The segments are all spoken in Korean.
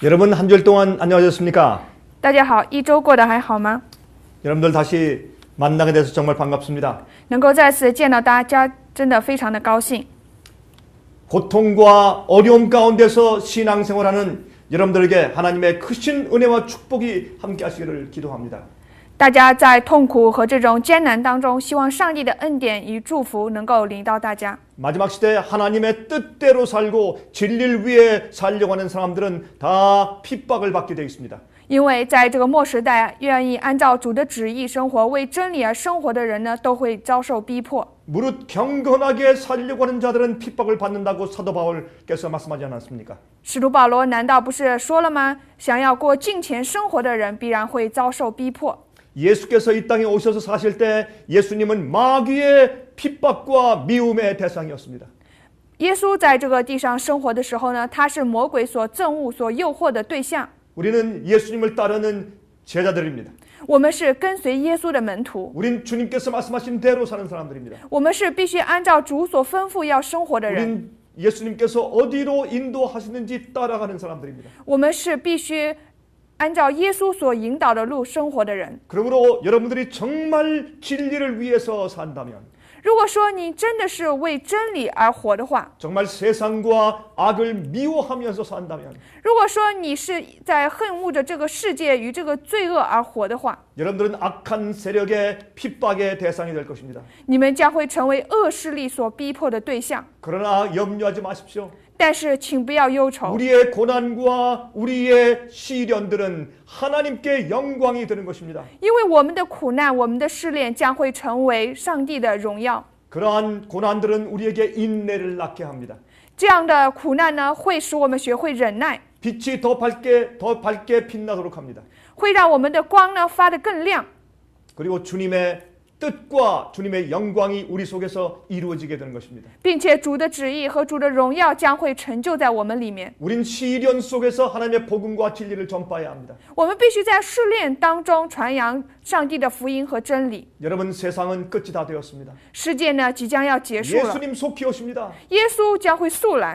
여러분 한 주일 동안 안녕하셨습니까? 大家好，一周过得还好吗？ 여러분들 다시 만나게 돼서 정말 반갑습니다. 能够再次见到大家，真的非常的高兴。 고통과 어려움 가운데서 신앙생활하는 여러분들에게 하나님의 크신 은혜와 축복이 함께 하시기를 기도합니다. 大家在痛苦和这种艰难当中，希望上帝的恩典与祝福能够临到大家。 마지막 시대에 하나님의 뜻대로 살고 진리를 위해 살려고 하는 사람들은 다 핍박을 받게 되어 있습니다. 因为在这个末时代，愿意按照主的旨意生活、为真理而生活的人呢，都会遭受逼迫。 무릇 경건하게 살려고 하는 자들은 핍박을 받는다고 사도 바울께서 말씀하지 않았습니까? 使徒保罗难道不是说了吗？想要过敬虔生活的人，必然会遭受逼迫。 예수께서 이 땅에 오셔서 사실 때 예수님은 마귀의 핍박과 미움의 대상이었습니다. 耶稣在这个地上生活的时候呢，他是魔鬼所憎恶、所诱惑的对象。 우리는 예수님을 따르는 제자들입니다. 我们是跟随耶稣的门徒， 우린 주님께서 말씀하신 대로 사는 사람들입니다. 我们是必须按照主所吩咐要生活的人， 우린 예수님께서 어디로 인도하시는지 따라가는 사람들입니다. 我们是必须按照耶稣所引导的路生活的人。 그러므로 여러분들이 정말 진리를 위해서 산다면 如果说你真的是为真理而活的话， 정말 세상과 악을 미워하면서 산다면 如果说你是在恨恶着这个世界与这个罪恶而活的话， 여러분들은 악한 세력의 핍박의 대상이 될 것입니다. 你们将会成为恶势力所逼迫的对象。 그러나 염려하지 마십시오. 但是请不要忧愁， 우리의 고난과 우리의 시련들은 하나님께 영광이 되는 것입니다. 因为我们的苦难、我们的试炼将会成为上帝的荣耀。 그러한 고난들은 우리에게 인내를 낳게 합니다. 这样的苦难呢，会使我们学会忍耐， 빛이 더 밝게 빛나도록 합니다. 会让我们的光呢发得更亮。 그리고 주님의 뜻과 주님의 영광이 우리 속에서 이루어지게 되는 것입니다. 并且主的旨意和主的荣耀将会成就在我们里面。 우린 시련 속에서 하나님의 복음과 진리를 전파해야 합니다. 我们必须在试炼当中传扬上帝的福音和真理。 여러분 세상은 끝이 다 되었습니다. 世界呢即将要结束了， 예수님 속히 오십니다. 耶稣将会速来。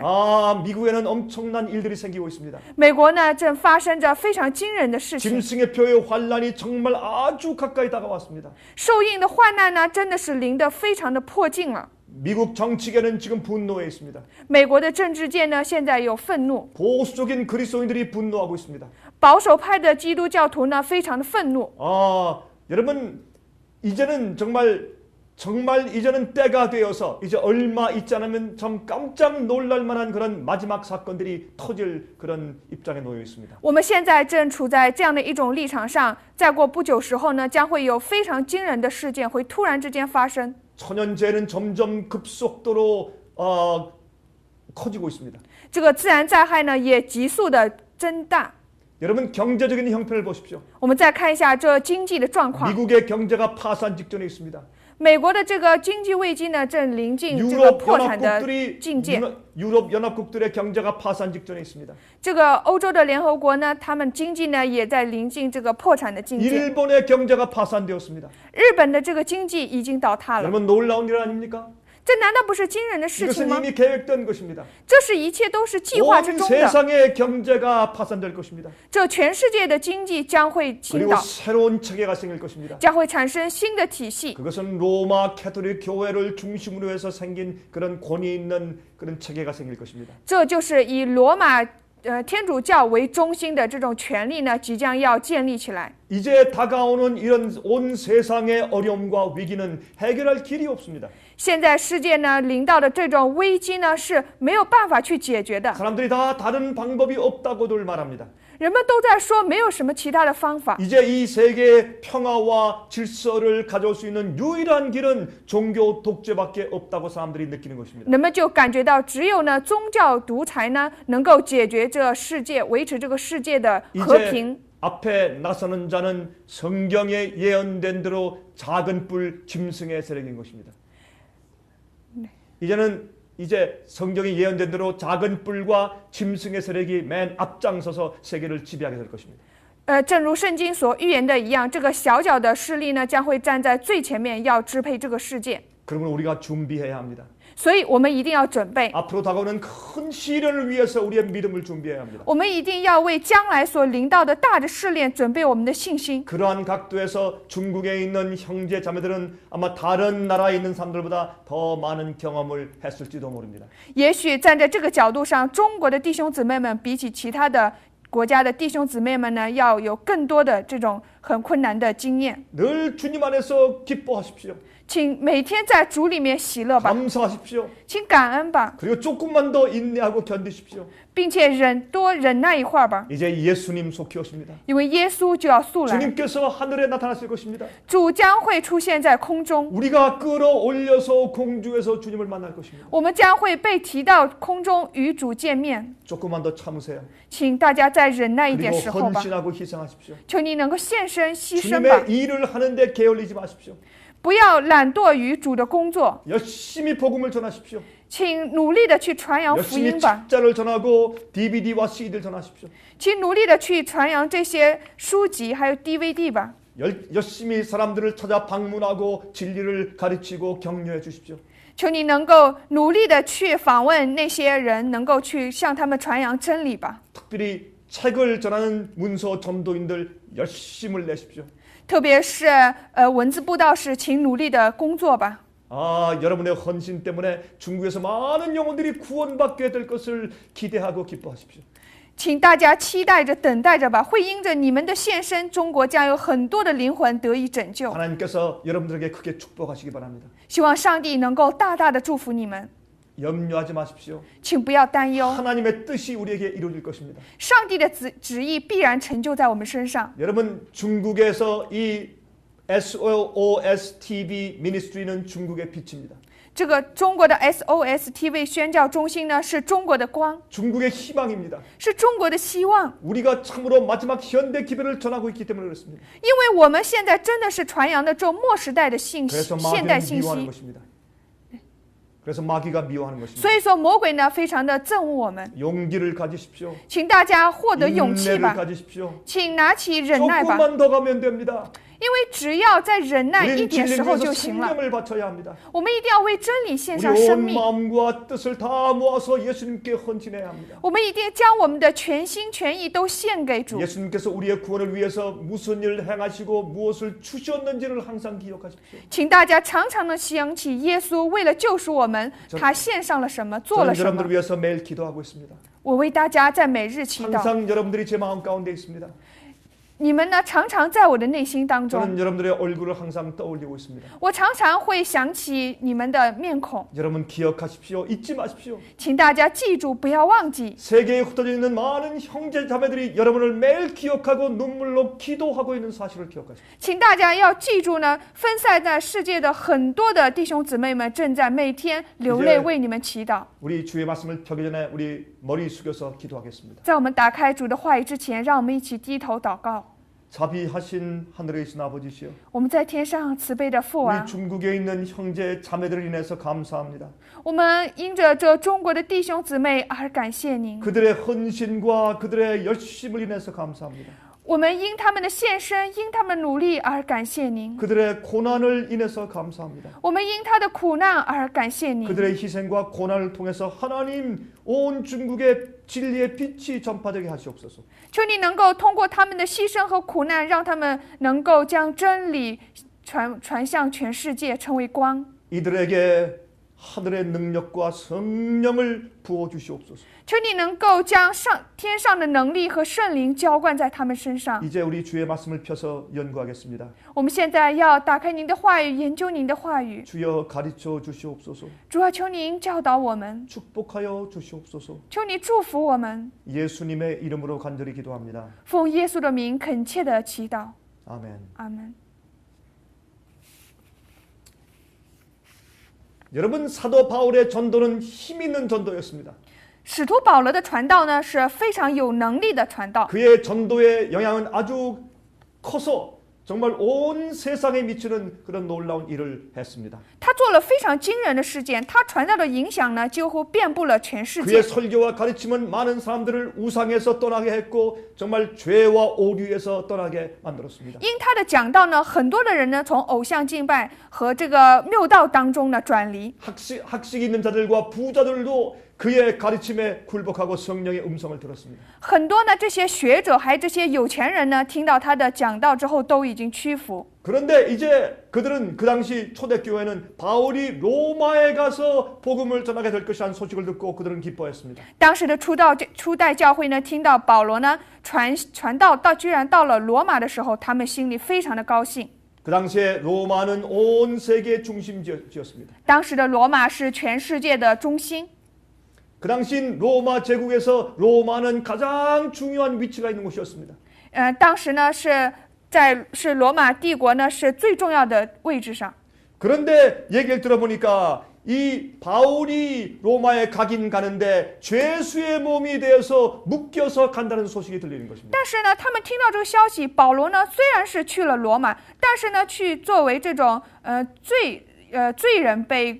미국에는 엄청난 일들이 생기고 있습니다. 美国呢正发生着非常惊人的事情， 짐승의 표의 환란이 정말 아주 가까이 다가왔습니다. 受印的患难呢真的是临得非常的迫近了。 미국 정치계는 지금 분노해 있습니다. 美国的政治界呢现在有愤怒， 보수적인 그리스도인들이 분노하고 있습니다. 保守派的基督教徒呢非常的愤怒。 여러분 이제는 정말 이제는 때가 되어서 이제 얼마 있지 않으면 참 깜짝 놀랄 만한 그런 마지막 사건들이 터질 그런 입장에 놓여 있습니다. 我们现在正处在这样的一种立场上，再过不久时候呢，将会有非常惊人的事件会突然之间发生。 천연재해는 점점 급속도로 커지고 있습니다. 这个自然灾害呢也急速的增大。 여러분 경제적인 형편을 보십시오. 我们再看一下这经济的状况。 미국의 경제가 파산 직전에 있습니다. 美国的这个经济危机呢，正临近这个破产的境界。 유럽 연합국들의 경제가 파산 직전에 있습니다. 这个欧洲的联合国呢，他们经济呢也在临近这个破产的境界。 일본의 경제가 파산되었습니다. 日本的这个经济已经倒塌了。 여러분 놀라운 일 아닙니까? 这难道不是惊人的事情 이것은 吗？ 이미 계획된 것입니다. 这是一切都是计划之 온 中的。 세상의 경제가 파산될 것입니다. 这全世界的经济将会倾 그리고 倒， 새로운 체계가 생길 것입니다. 将会产生新的体系。 그것은 로마 캐톨릭 교회를 중심으로 해서 생긴 그런 권위 있는 그런 체계가 생길 것입니다. 这就是以罗马天主教为中心的这种权力呢，即将要建立起来。 이제 다가오는 이런 온 세상의 어려움과 위기는 해결할 길이 없습니다. 现在世界呢临到的这种危机呢是没有办法去解决的， 사람들이 다 다른 방법이 없다고들 말합니다. 人们都在说没有什么其他的方法。 이제 이 세계의 평화와 질서를 가져올 수 있는 유일한 길은 종교 독재밖에 없다고 사람들이 느끼는 것입니다. 人们就感觉到只有呢宗教独裁呢能够解决这世界，维持这个世界的和平。 앞에 나서는 자는 성경에 예언된 대로 작은 뿔 짐승의 세력인 것입니다. 이제 성경이 예언된 대로 작은 뿔과 짐승의 세력이 맨 앞장서서 세계를 지배하게 될 것입니다. 正如圣经所预言的一样，这个小小的势力呢将会站在最前面，要支配这个世界。 그러면 우리가 준비해야 합니다. 所以我们一定要准备， 앞으로 다가오는 큰 시련을 위해서 우리의 믿음을 준비해야 합니다. 我们一定要为将来所临到的大的试炼准备我们的信心。 그러한 각도에서 중국에 있는 형제 자매들은 아마 다른 나라에 있는 사람들보다 더 많은 경험을 했을지도 모릅니다. 也许站在这个角度上，中国的弟兄姊妹们比起其他的国家的弟兄姊妹们呢，要有更多的这种很困难的经验。 늘 주님 안에서 기뻐하십시오. 请每天在主里面喜乐吧， 감사하십시오. 请感恩吧， 그리고 조금만 더 인내하고 견디십시오. 并且多忍耐一会儿吧， 이제 예수님 속히 오십니다. 因为耶稣就要速来， 주님께서 하늘에 나타나실 것입니다. 主将会出现在空中， 우리가 끌어올려서 공중에서 주님을 만날 것입니다. 我们将会被提到空中与主见面。 조금만 더 참으세요. 请大家再忍耐一点 그리고 时候吧， 헌신하고 희생하십시오. 求你能够献身牺牲吧， 주님의 일을 하는데 게을리지 마십시오. 不要懒惰于主的工作， 열심히 복음을 전하십시오. 请努力的去传扬福 열심히 音吧， 책자를 전하고 DVD와 CD를 전하십시오. 请努力的去传扬这些书籍还有 DVD 吧， 열심히 사람들을 찾아 방문하고 진리를 가르치고 격려해 주십시오. 求你能够努力的去访问那些人，能够去向他们传扬真理吧。 특별히 책을 전하는 문서 전도인들 열심을 내십시오. 特别是文字布道士，请努力的工作吧。 아, 여러분의 헌신 때문에 중국에서 많은 영혼들이 구원받게 될 것을 기대하고 기뻐하십시오. 请大家期待着、等待着吧，会因着你们的献身，中国将有很多的灵魂得以拯救。 하나님께서 여러분들에게 크게 축복하시기 바랍니다. 希望上帝能够大大的祝福你们， 염려하지 마십시오. 请不要担忧， 하나님의 뜻이 우리에게 이루어질 것입니다. 上帝的旨意必然成就在我们身上。 여러분, 중국에서 이 SOS TV 미니스트리는 중국의 빛입니다. 这个中国的 SOS TV 宣教中心呢，是中国的光， 중국의 희망입니다. 是中国的希望。 우리가 참으로 마지막 현대 기별을 전하고 있기 때문에 그렇습니다. 因为我们现在真的是传扬的这末时代的信息， 그래서 现代 마귀는 信 미워하는 息。 것입니다. 그래서 마귀가 미워하는 것입니다. 所以说，魔鬼呢非常的憎恶我们， 용기를 가지십시오. 请大家获得勇气 인내를 吧， 가지십시오. 请拿起忍耐吧， 조금만 더 가면 됩니다. 因为只要再忍耐一 우리는 点时 진리를 候 위해서 就行了。 생명을 바쳐야 합니다. 我们一定要为真理献 우리 上生 온 命， 마음과 뜻을 다 모아서 예수님께 헌신해야 합니다. 我们一定将我们的全心全意都献给主。 예수님께서 우리의 구원을 위해서 무슨 일을 행하시고 무엇을 주셨는지를 항상 기억하십시오. 请大家常常的想起耶稣为了救赎我们，他献上了什么，做了 저는 什么 여러분들을 。 위해서 매일 기도하고 있습니다. 我为大家在每日祈祷， 항상 여러분들이 제 마음 가운데 있습니다. 你们呢常常在我的内心当中， 저는 여러분들의 얼굴을 항상 떠올리고 있습니다. 我常常会想起你们的面孔， 여러분 기억하십시오. 잊지 마십시오. 请大家记住，不要忘记。 세계에 흩어져 있는 많은 형제 자매들이 여러분을 매일 기억하고 눈물로 기도하고 있는 사실을 기억하십시오. 请大家要记住呢，分散在世界的很多的弟兄姊妹们正在每天流泪为你们祈祷。 우리 주의 말씀을 펴기 전에 우리 머리 숙여서 기도하겠습니다. 在我们打开主的话语之前，让我们一起低头祷告。 자비하신 하늘에 계신 아버지시여, 我们在天上慈悲的父 우리 啊， 중국에 있는 형제 자매들을 인해서 감사합니다. 我们因着这中国的弟兄姊妹而感谢您， 그들의 헌신과 그들의 열심을 인해서 감사합니다. 我们因他们的献身，因他们努力而感谢您， 그들의 고난을 인해서 감사합니다. 我们因他的苦难而感谢您。 그들의 희생과 고난을 통해서 하나님 온 중국의 진리의 빛이 전파되게 하시옵소서. 求你能够通过他们的牺牲和苦难，让他们能够将真理传向全世界，成为光。 이들에게 하늘의 능력과 성령을 부어 주시옵소서. 求你能够将天上的能力和圣灵浇灌在他们身上。 이제 우리 주의 말씀을 펴서 연구하겠습니다. 我们现在要打开您的话语，研究您的话语。 주여 가르쳐 주시옵소서. 主啊，求您教导我们， 축복하여 주시옵소서. 求你祝福我们。 예수님의 이름으로 간절히 기도합니다. 奉耶稣的名恳切的祈祷， 아멘. 阿门。 여러분, 사도 바울의 전도는 힘 있는 전도였습니다. 使徒保罗的传道呢，是非常有能力的传道。 그의 전도의 영향은 아주 커서 정말 온 세상에 미치는 그런 놀라운 일을 했습니다. 他做了非常惊人的事件，他传道的影响呢，几乎遍布了全世界 그의 。 설교와 가르침은 많은 사람들을 우상에서 떠나게 했고 정말 죄와 오류에서 떠나게 만들었습니다. 因他的讲道呢，很多的人呢，从偶像敬拜和这个谬道当中呢转离。 학식 있는 자들과 부자들도 그의 가르침에 굴복하고 성령의 음성을 들었습니다. 很多呢，这些学者还有这些有钱人呢，听到他的讲道之后，都已经屈服。 그런데 이제 그들은 그 당시 초대교회는 바울이 로마에 가서 복음을 전하게 될 것이라는 소식을 듣고 그들은 기뻐했습니다. 当时的初代教会呢，听到保罗呢传道居然到了罗马的时候，他们心里非常的高兴。 그 당시에 로마는 온 세계의 중심지였습니다. 当时的罗马是全世界的中心。 그 당시 로마 제국에서 로마는 가장 중요한 위치가 있는 곳이었습니다. 当时呢是罗马帝国呢是最重要的位置上。 그런데 얘기를 들어보니까 이 바울이 로마에 가긴 가는데 죄수의 몸이 되어서 묶여서 간다는 소식이 들리는 것입니다. 但是呢，他们听到这个消息，保罗呢虽然是去了罗马，但是呢去作为这种罪人被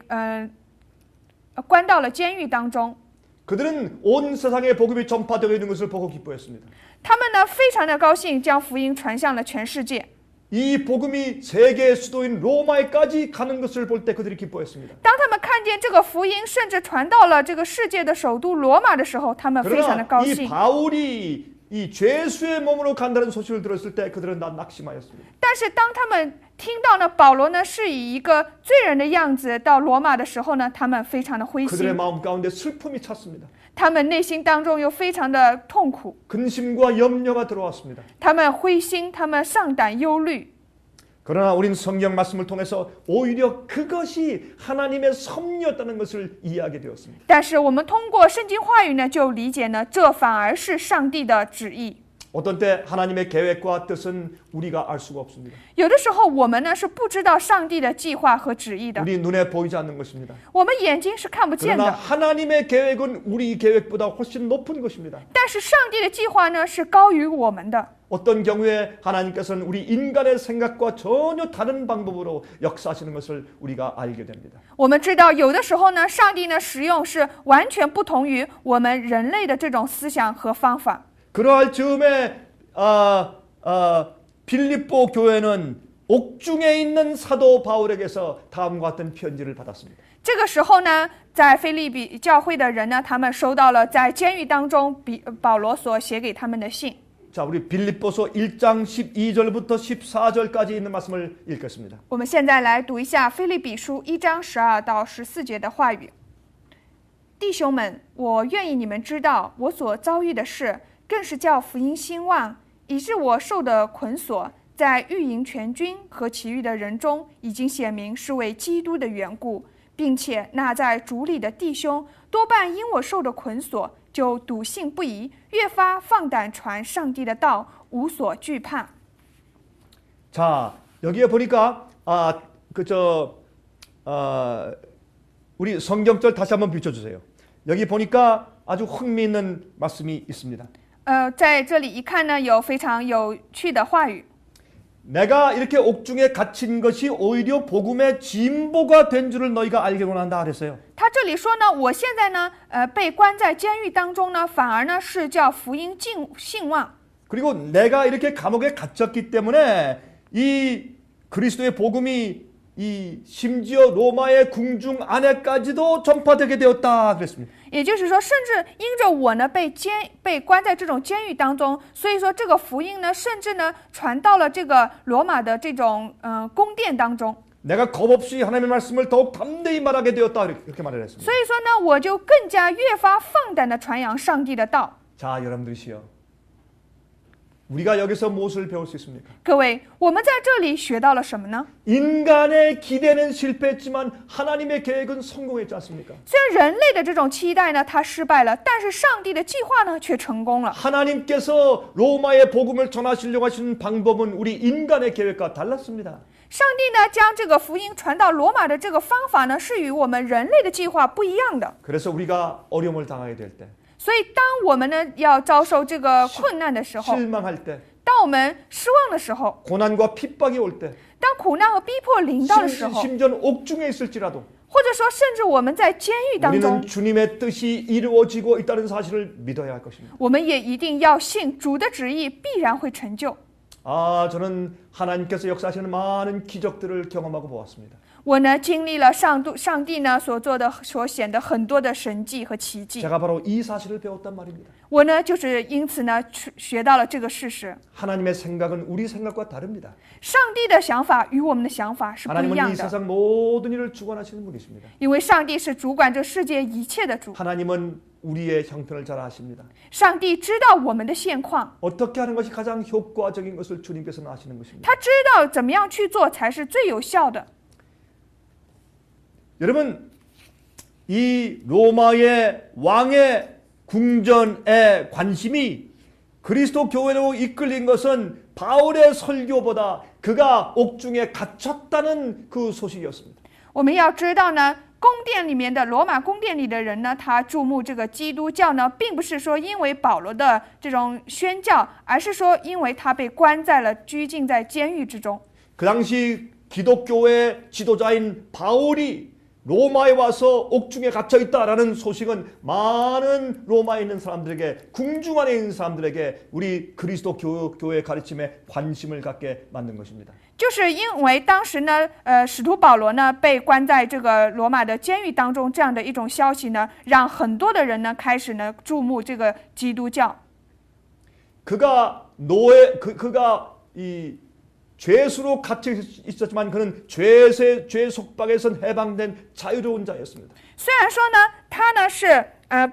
关到了监狱当中。 그들은 온 세상에 복음이 전파되고 있는 것을 보고 기뻐했습니다. 他们呢非常的高兴，将福音传向了全世界。 이 복음이 세계의 수도인 로마에까지 가는 것을 볼 때 그들이 기뻐했습니다. 当他们看见这个福音甚至传到了这个世界的首都罗马的时候，他们非常的 그러나 高 이 兴。 바울이 이 죄수의 몸으로 간다는 소식을 들었을 때 그들은 다 낙심하였습니다. 但是当他们听到呢保罗呢是以一个罪人的样子到罗马的时候呢，他们非常的灰 그들의 心， 마음 가운데 슬픔이 찼습니다. 他们内心当中又非常的痛苦， 근심과 염려가 들어왔습니다. 他们灰心，他们丧胆忧虑。 그러나 우린 성경 말씀을 통해서 오히려 그것이 하나님의 섭리였다는 것을 이해하게 되었습니다. 但是我们通过圣经话语呢，就理解呢，这反而是上帝的旨意。 어떤 때 하나님의 계획과 뜻은 우리가 알 수가 없습니다. 有的时候我们呢是不知道上帝的计划和旨意的， 우리 눈에 보이지 않는 것입니다. 我们眼睛是看不见 그러나 的。 하나님의 계획은 우리 계획보다 훨씬 높은 것입니다. 但是上帝的计划呢是高于我们的。 어떤 경우에 하나님께서는 우리 인간의 생각과 전혀 다른 방법으로 역사하시는 것을 우리가 알게 됩니다. 我们知道有的时候呢，上帝呢使用是完全不同于我们人类的这种思想和方法。 그러할 즈음에 빌립보 교회는 옥중에 있는 사도 바울에게서 다음과 같은 편지를 받았습니다. 这个时候呢，在腓立比教会的人呢，他们收到了在监狱当中保罗所写给他们的信。 자, 우리 빌립보서 1장 12절부터 14절까지 있는 말씀을 읽겠습니다. 我们现在来读一下腓立比书1章12到14节的话语。弟兄们，我愿意你们知道我所遭遇的事，更是叫福音兴旺，以致我受的捆锁，在御营全军和其余的人中，已经显明是为基督的缘故，并且那在主里的弟兄，多半因我受的捆锁，就笃信不疑，越发放胆传上帝的道，无所惧怕。 자, 여기에 보니까 우리 성경절 다시 한번 비춰주세요. 여기 보니까 아주 흥미있는 말씀이 있습니다. 在这里一看呢，有非常有趣的话语。 내가 이렇게 옥중에 갇힌 것이 오히려 복음의 진보가 된 줄을 너희가 알게 원한다 그랬어요. 他这里说呢，我现在呢，被关在监狱当中呢，反而呢是叫福音兴旺。 그리고 내가 이렇게 감옥에 갇혔기 때문에 이 그리스도의 복음이 이 심지어 로마의 궁중 안에까지도 전파되게 되었다 그랬습니다. 也就是说，甚至因着我呢被关在这种监狱当中，所以说这个福音呢，甚至呢传到了这个罗马的这种宫殿当中。 내가 겁없이 하나님의 말씀을 더욱 담대히 말하게 되었다 이렇게 말을 했습니다. 所以说呢，我就更加越发放胆的传扬上帝的道。 자, 여러분들이시여. 우리가 여기서 무엇을 배울 수 있습니까? 各位，我们在这里学到了什么呢？ 인간의 기대는 실패했지만 하나님의 계획은 성공했지 않습니까? 虽然人类的这种期待呢，它失败了，但是上帝的计划呢，却成功了。 하나님께서 로마의 복음을 전하시려고 하시는 방법은 우리 인간의 계획과 달랐습니다. 上帝呢，将这个福音传到罗马的这个方法呢，是与我们人类的计划不一样的。 그래서 우리가 어려움을 당하게 될 때, 所以，当我们呢要遭受这个困难的时候， 실망할 때, 当当我们失望的时候， 고난과 핍박이 올 때, 当苦难和逼迫临到的时候， 심지어 옥중에 있을지라도 或者说甚至我们在监狱当中， 우리는 주님의 뜻이 이루어지고 있다는 사실을 믿어야 할 것입니다. 我们也一定要信主的旨意必然会成就。 저는 하나님께서 역사하시는 많은 기적들을 경험하고 보았습니다. 我呢经历了上帝呢所显的很多的神迹和奇迹， 제가 바로 이 사실을 배웠단 말입니다. 我呢就是因此呢学到了这个事实。 하나님의 생각은 우리 생각과 다릅니다. 上帝的想法与我们的想法是不一 하나님은 样 이 的， 세상 모든 일을 주관하시는 분이십니다. 因为上帝是主管这世界一切的主。 하나님은 우리의 형편을 잘 아십니다. 上帝知道我们的现况， 어떻게 하는 것이 가장 효과적인 것을 주님께서는 아시는 것입니다. 他知道怎么样去做才是最有效的。 여러분, 이 로마의 왕의 궁전의 관심이 그리스도 교회로 이끌린 것은 바울의 설교보다 그가 옥중에 갇혔다는 그 소식이었습니다. 我们要知道呢，宫殿里面的罗马宫殿里的人呢，他注目这个基督教呢，并不是说因为保罗的这种宣教，而是说因为他被关在了拘禁在监狱之中。 그 당시 기독교의 지도자인 바울이 로마에 와서 옥중에 갇혀 있다라는 소식은 많은 로마에 있는 사람들에게, 궁중 안에 있는 사람들에게 우리 그리스도 교회의 가르침에 관심을 갖게 만든 것입니다. 就是因为当时呢，使徒保罗呢被关在这个罗马的监狱当中，这样的一种消息呢，让很多的人呢开始呢注目这个基督教。 그가 이 죄수로 갇혀 있었지만 그는 죄 속박에선 해방된 자유로운 자였습니다. 虽然说呢，他呢是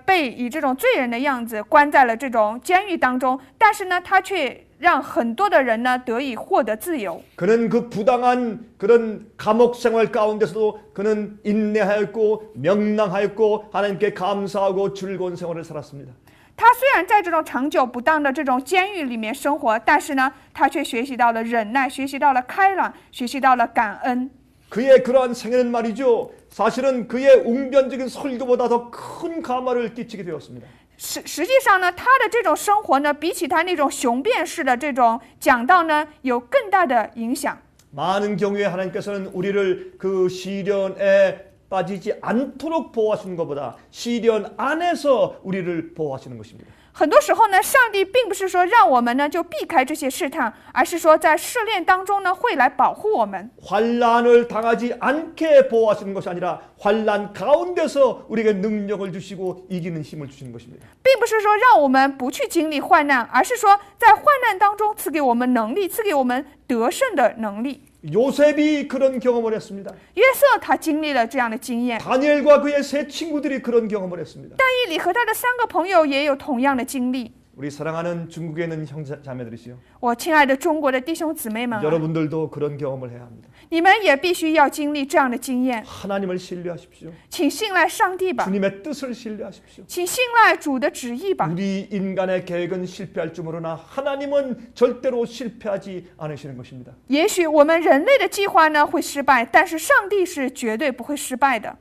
被以这种罪人的样子关在了这种监狱当中，但是呢，他却让很多的人呢得以获得自由。 그는 그 부당한 그런 감옥 생활 가운데서도 그는 인내하였고 명랑하였고 하나님께 감사하고 즐거운 생활을 살았습니다. 他虽然在这种长久不当的这种监狱里面生活，但是呢，他却学习到了忍耐，学习到了开朗，学习到了感恩。 그의 그러한 생애는 말이죠. 사실은 그의 웅변적인 설교보다 더 큰 가마를 끼치게 되었습니다. 实际上呢，他的这种生活呢，比起他那种雄辩式的这种讲道呢，有更大的影响。 많은 경우에 하나님께서는 우리를 그 시련에 빠지지 않도록 보호하시는 것보다 시련 안에서 우리를 보호하시는 것입니다. 很多时候呢，上帝并不是说让我们呢就避开这些试探，而是说在试炼当中呢会来保护我们。 환난을 당하지 않게 보호하시는 것이 아니라 환난 가운데서 우리에게 능력을 주시고 이기는 힘을 주시는 것입니다. 并不是说让我们不去经历患难，而是说在患难当中赐给我们能力，赐给我们得胜的能力。 요셉이 그런 경험을 했습니다. 约瑟他经历了这样的经验， 다니엘과 그의 세 친구들이 그런 경험을 했습니다. 但以理和他的3个朋友也有同样的经历。 우리 사랑하는 중국에 있는 형제자매들이시요. 我亲爱的中国的弟兄姊妹们啊， 여러분들도 그런 경험을 해야 합니다. 你们也必须要经历这样的经验， 하나님을 신뢰하십시오. 请信赖上帝吧， 주님의 뜻을 신뢰하십시오. 请信赖主的旨意吧。 우리 인간의 계획은 실패할 줄 모르나 하나님은 절대로 실패하지 않으시는 것입니다. 也许我们人类的计划呢会失败，但是上帝是绝对不会失败的。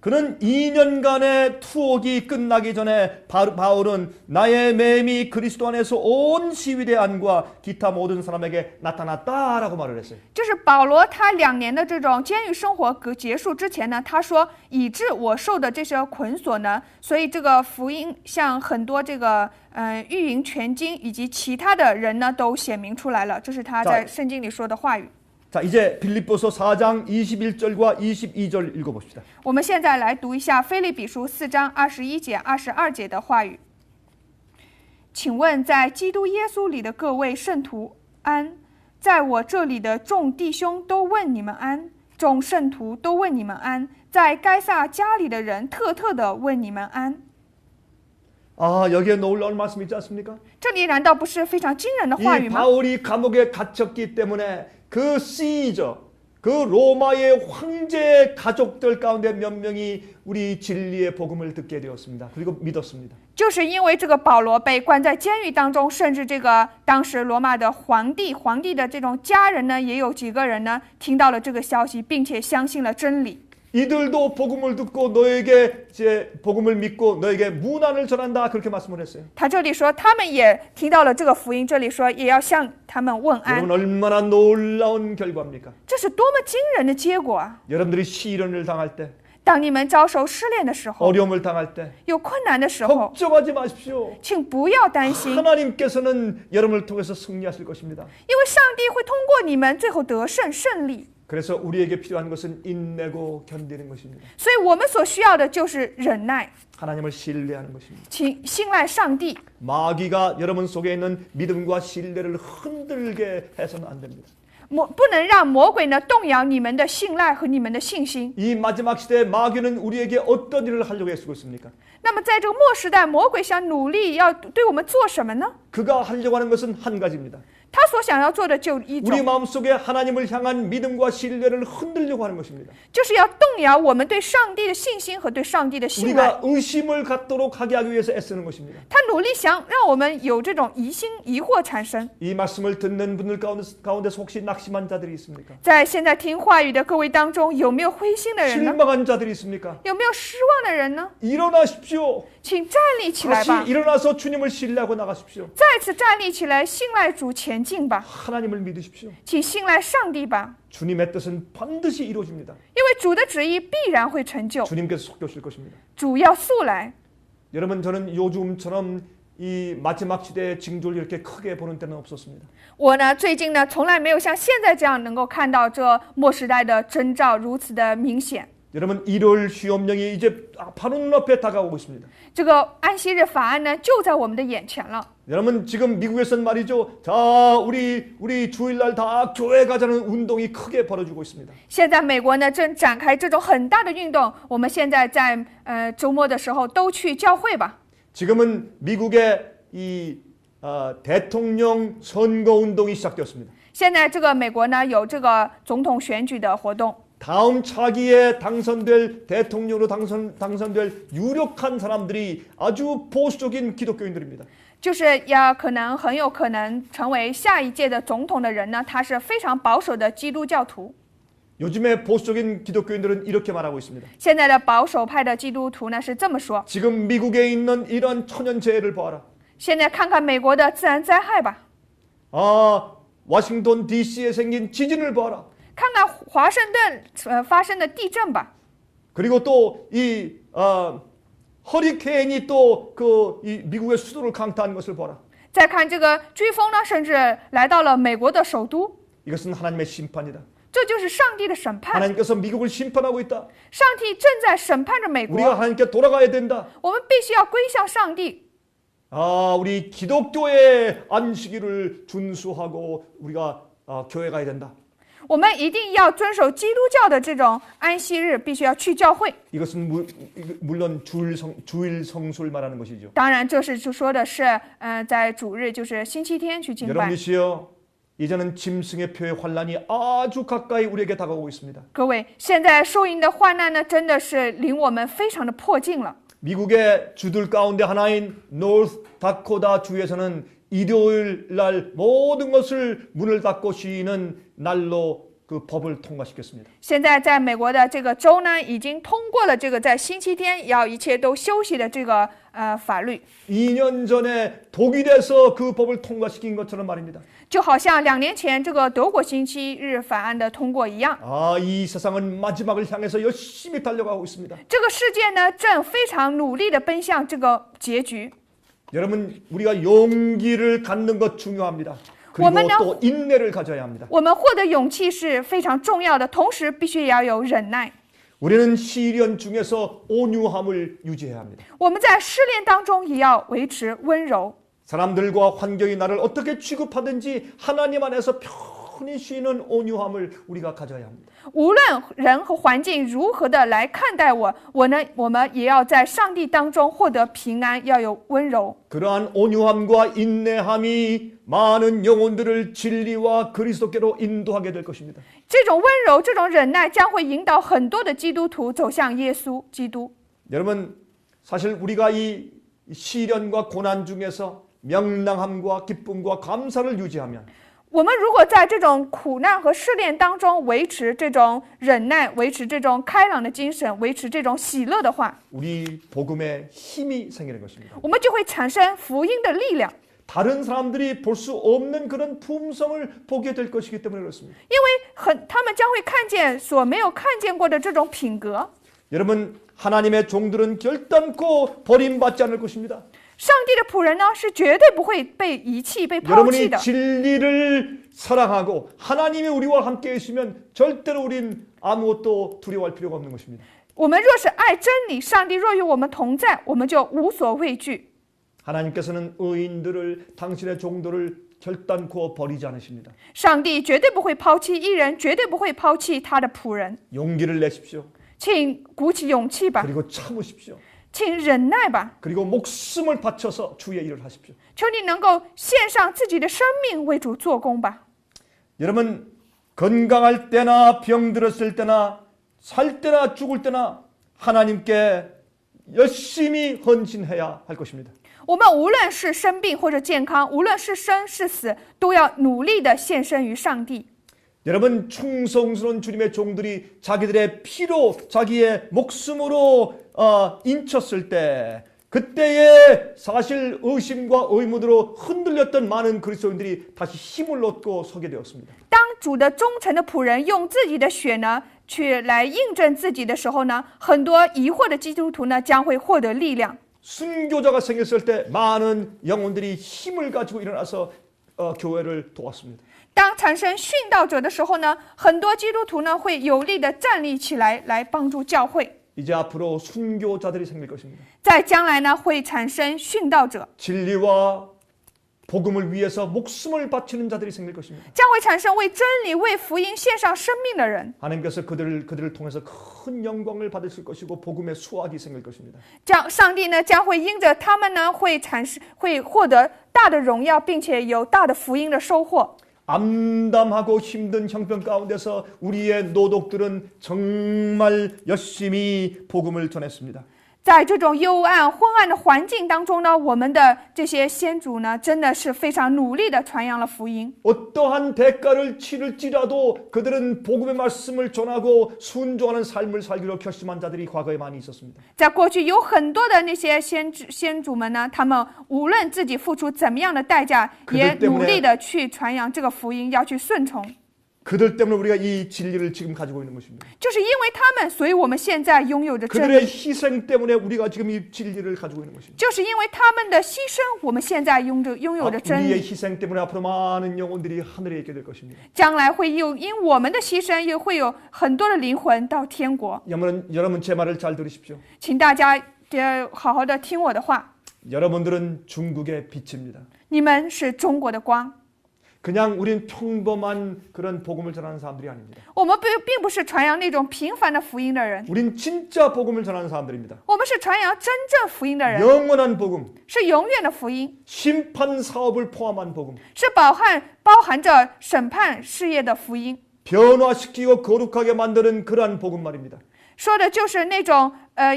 그는 2년간의 투옥이 끝나기 전에 바울은 나의 매임이 그리스도 안에서 온 시위대 안과 기타 모든 사람에게 나타났다라고 말을 했어요. 就是保罗他2年的这种监狱生活结束之前呢，他说以致我受的这些捆锁呢，所以这个福音向很多这个御营全经以及其他的人呢都显明出来了，这是他在圣经里说的话语。 자, 이제 빌립보서 4장 21절과 22절 읽어봅시다. 我们现在来读一下腓立比书4章21节、22节的话语。请问在基督耶稣里的各位圣徒安，在我这里的众弟兄都问你们安，众圣徒都问你们安，在该撒家里的人特的问你们安。 여기에 놀라운 말씀이 있지 않습니까? 这里难道不是非常惊人的话 이 语吗？ 바울이 감옥에 갇혔기 때문에 그 시저, 그 로마의 황제의 가족들 가운데 몇 명이 우리 진리의 복음을 듣게 되었습니다. 그리고 믿었습니다. 就是因为这个保罗被关在监狱当中，甚至这个当时罗马的皇帝的这种家人呢，也有几个人呢听到了这个消息，并且相信了真理。 이들도 복음을 듣고 너에게 이제 복음을 믿고 너에게 문안을 전한다 그렇게 말씀을 했어요. 他这里说他们也听到了这个福音，这里说也要向他们问安， 여러분 얼마나 놀라운 결과입니까? 这是多么惊人的结果啊！ 여러분들이 시련을 당할 때, 当你们遭受试炼的时候， 어려움을 당할 때 有困难的时候， 걱정하지 마십시오. 请不要担心， 하나님께서는 여러분을 통해서 승리하실 것입니다. 因为上帝会通过你们最后得胜胜利。 그래서 우리에게 필요한 것은 인내고 견디는 것입니다. 所以我们所需要的就是忍耐， 하나님을 신뢰하는 것입니다. 请信赖上帝。 마귀가 여러분 속에 있는 믿음과 신뢰를 흔들게 해서는 안 됩니다. 不能让魔鬼呢动摇你们的信赖和你们的信心。 이 마지막 시대에 마귀는 우리에게 어떤 일을 하려고 애쓰고 있습니까? 那么在这个末时代，魔鬼想努力要对我们做什么呢？ 그가 하려고 하는 것은 한 가지입니다. 他所想要做的就一 우리 种， 마음속에 하나님을 향한 믿음과 신뢰를 흔들려고 하는 것입니다. 就是要动摇我们对上帝的信心和对上帝的信赖。 우리가 의심을 갖도록 하게 하기 위해서 애쓰는 것입니다. 他努力想让我们有这种疑惑产生。 이 말씀을 듣는 분들 가운데서 혹시 낙심한 자들이 있습니까? 在现在听话语的各位当中，有没有灰心的人呢？ 실망한 자들이 있습니까? 有没有失望的人呢？ 일어나십시오. 请站立起来吧 다시 ， 일어나서 주님을 신뢰하고 나가십시오. 再次站立起来，信赖主前进吧， 하나님을 믿으십시오. 请信赖上帝吧， 주님의 뜻은 반드시 이루어집니다. 因为主的旨意必然会成就， 주님께서 속겨주실 것입니다. 主要速来。 여러분 저는 요즘처럼 이 마지막 시대의 징조를 이렇게 크게 보는 때는 없었습니다. 我呢，最近呢，从来没有像现在这样能够看到这末时代的征兆如此的明显。 여러분 1월 시험령이 이제 바로 눈앞에 다가오고 있습니다. 这个安息日法案呢，就在我们的眼前了。 여러분 지금 미국에서는 말이죠. 자 우리 주일날 다 교회 가자는 운동이 크게 벌어지고 있습니다. 现在美国呢正展开这种很大的运动，我们现在在周末的时候都去教会吧。 지금은 미국의 이 대통령 선거 운동이 시작되었습니다. 现在这个美国呢有这个总统选举的活动， 다음 차기에 당선될 대통령으로 당선될 유력한 사람들이 아주 보수적인 기독교인들입니다. 就是很有可能成为下一届的总统的人呢，他是非常保守的基督教徒。 요즘에 보수적인 기독교인들은 이렇게 말하고 있습니다. 现在的保守派的基督徒呢是这么说： 지금 미국에 있는 이런 천연재해를 봐라. 现在看看美国的自然灾害吧， 워싱턴 DC에 생긴 지진을 봐라. 看看华盛顿发生的地震吧， 그리고 또 이 허리케인이 또 이 미국의 수도를 강타한 것을 봐라. 再看这个飓风呢，甚至来到了美国的首都， 이것은 하나님의 심판이다. 这就是上帝的审判。 하나님께서 미국을 심판하고 있다. 上帝正在审判着美 우리가 国， 하나님께 돌아가야 된다. 我们必须要归向上帝。 우리 기독교의 안식일을 준수하고 우리가 교회 가야 된다. 我们一定要遵守基督教的这种安息日，必须要去教会。 이것은 물론 주일 성수를 말하는 것이죠. 当然，这是就说的是，在主日，就是星期天去敬拜。 여러분이시여, 이제는 짐승의 표의 환란이 아주 가까이 우리에게 다가오고 있습니다. 各位，现在受淫的患难呢，真的是离我们非常的迫近了。 미국의 주들 가운데 하나인 노스 다코다 주에서는 일요일 날 모든 것을 문을 닫고 쉬는 날로 그 법을 통과시켰습니다. 现在在美国的这个州呢，已经通过了这个在星期天要一切都休息的这个法律， 2년 전에 독일에서 그 법을 통과시킨 것처럼 말입니다. 就好像2年前这个德国星期日法案的通过一样。 이 세상은 마지막을 향해서 열심히 달려가고 있습니다. 这个世界呢，正非常努力的奔向这个结局。 여러분, 우리가 용기를 갖는 것 중요합니다. 그리고 또 인내를 가져야 합니다. 我们获得勇气是非常重要的，同时必须也要有忍耐。 우리는 시련 중에서 온유함을 유지해야 합니다. 我们在试炼当中也要维持温柔。 사람들과 환경이 나를 어떻게 취급하든지 하나님 안에서 편히 쉬는 온유함을 우리가 가져야 합니다. 无论人和环境如何的来看待我们也要在上帝当中获得平安，要有温柔。 그러한 온유함과 인내함이 많은 영혼들을 진리와 그리스도께로 인도하게 될 것입니다. 这种温柔，这种忍耐将会引导很多的基督徒走向耶稣基督。 여러분, 사실 우리가 이 시련과 고난 중에서 명랑함과 기쁨과 감사를 유지하면 我们如果在这种苦难和试炼当中维持这种忍耐，维持这种开朗的精神，维持这种喜乐的话， 우리 복음에 힘이 생기는 것입니다. 我们就会产生福音的力量， 다른 사람들이 볼 수 없는 그런 품성을 보게 될 것이기 때문에 그렇습니다. 因为他们将会看见所没有看见过的这种品格。 여러분, 하나님의 종들은 결단코 버림받지 않을 것입니다. 上帝的仆人呢，是绝对不会被遗弃、被抛弃 여러분이 的。 진리를 사랑하고 하나님이 우리와 함께 계시면 절대로 우린 아무것도 두려워할 필요가 없는 것입니다. 我们若是爱真理，上帝若与我们同在，我们就无所畏惧。 하나님께서는 의인들을 당신의 종들을 결단코 버리지 않으십니다. 上帝绝对不会抛弃义人，绝对不会抛弃他的仆人。 용기를 내십시오. 请鼓起勇气吧， 그리고 참으십시오. 请忍耐吧， 그리고 목숨을 바쳐서 주의 일을 하십시오. 求你能够献上自己的生命为主做工吧。 여러분, 건강할 때나 병들었을 때나 살 때나 죽을 때나 하나님께 열심히 헌신해야 할 것입니다. 我们无论是生病或者健康，无论是生是死，都要努力的献身于上帝。 여러분, 충성스러운 주님의 종들이 자기들의 피로 자기의 목숨으로 인쳤을 때 그때에 사실 의심과 의문으로 흔들렸던 많은 그리스도인들이 다시 힘을 얻고 서게 되었습니다. 当主的忠诚的仆人用自己的血呢，去来印证自己的时候呢，很多疑惑的基督徒呢，将会获得力量。 순교자가 생겼을 때 많은 영혼들이 힘을 가지고 일어나서 교회를 도왔습니다. 当产生殉道者的时候呢，很多基督徒呢会有力的站立起来，来帮助教会。 이제 앞으로 순교자들이 생길 것입니다. 在将来呢，会产生殉道者， 진리와 복음을 위해서 목숨을 바치는 자들이 생길 것입니다. 将会产生为真理、为福音献上生命的人。 하나님께서 그들을 통해서 큰 영광을 받으실 것이고 복음의 수확이 생길 것입니다. 这样，上帝呢将会因着他们呢会获得大的荣耀，并且有大的福音的收获。 암담하고 힘든 형편 가운데서 우리의 노독들은 정말 열심히 복음을 전했습니다. 在这种幽暗、昏暗的环境当中呢，我们的这些先祖呢，真的是非常努力的传扬了福音。 어떠한 대가를 치를지라도 그들은 복음의 말씀을 전하고 순종하는 삶을 살기로 결심한 자들이 과거에 많이 있었습니다. 在过去有很多的那些先祖们呢，他们无论自己付出怎么样的代价，也努力的去传扬这个福音，要去顺从。 그들 때문에 우리가 이 진리를 지금 가지고 있는 것입니다. 就是因为他们，所以我们现在拥有着真 그들의 理。 희생 때문에 우리가 지금 이 진리를 가지고 있는 것입니다. 就是因为他们的牺牲，我们现在拥有着真 우리의 理。 희생 때문에 앞으로 많은 영혼들이 하늘에 있게 될 것입니다. 将来会因我们的牺牲，也会有很多的灵魂到天国。 여러분 제 말을 잘 들으십시오. 请大家好好的听我的话， 여러분들은 중국의 빛입니다. 你们是中国的光。 그냥 우린 평범한 그런 복음을 전하는 사람들이 아닙니다. 我们并不是传扬那种平凡的福音的人， 우린 진짜 복음을 전하는 사람들입니다. 我们是传扬真正福音的人， 영원한 복음, 是永远的福音， 심판 사업을 포함한 복음, 是包含着审判事业的福音。 변화시키고 거룩하게 만드는 그러한 복음 말입니다. 说的就是那种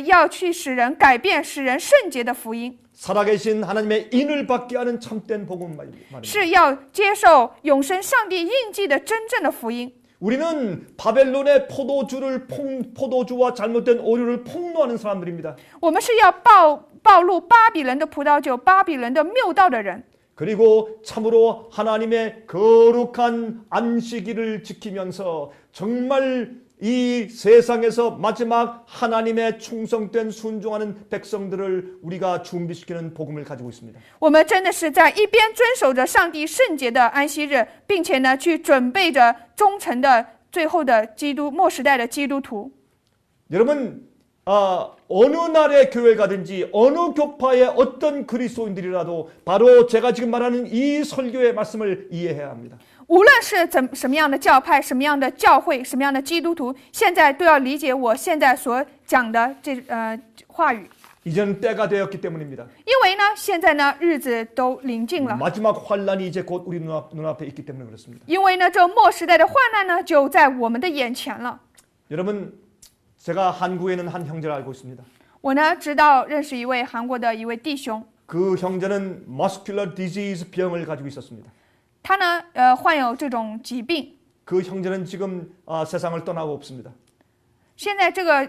要去使人改变、使人圣洁的福音， 살아계신 하나님의 인을 받게 하는 참된 복음 말입니다. 是要接受永生上帝印记的真正的福音。 우리는 바벨론의 포도주와 잘못된 오류를 폭로하는 사람들입니다. 我们是要暴露巴比伦的葡萄酒、巴比伦的谬道的人。 그리고 참으로 하나님의 거룩한 안식일을 지키면서 정말 이 세상에서 마지막 하나님의 충성된 순종하는 백성들을 우리가 준비시키는 복음을 가지고 있습니다. 我们真的是在一边遵守着上帝圣洁的安息日，并且呢，去准备着忠诚的最后的末时代的基督徒。 여러분, 어느 나라의 교회 가든지 어느 교파의 어떤 그리스도인들이라도 바로 제가 지금 말하는 이 설교의 말씀을 이해해야 합니다. 无论是什么样的教派、什么样的教会、什么样的基督徒，现在都要理解我现在所讲的话语。 이제는 때가 되었기 때문입니다. 因为呢，现在呢，日子都临近了。 마지막 환란이 이제 곧 우리 눈앞에 있기 때문에 그렇습니다. 因为呢，这末时代的患难呢，就在我们的眼前了。 여러분, 제가 한국에 있는 한 형제를 알고 있습니다. 我呢，认识一位韩国的一位弟兄， 그 형제는 muscular disease 병을 가지고 있었습니다. 他呢患有这种疾病。 그 형제는 지금 세상을 떠나고 없습니다. 现在这个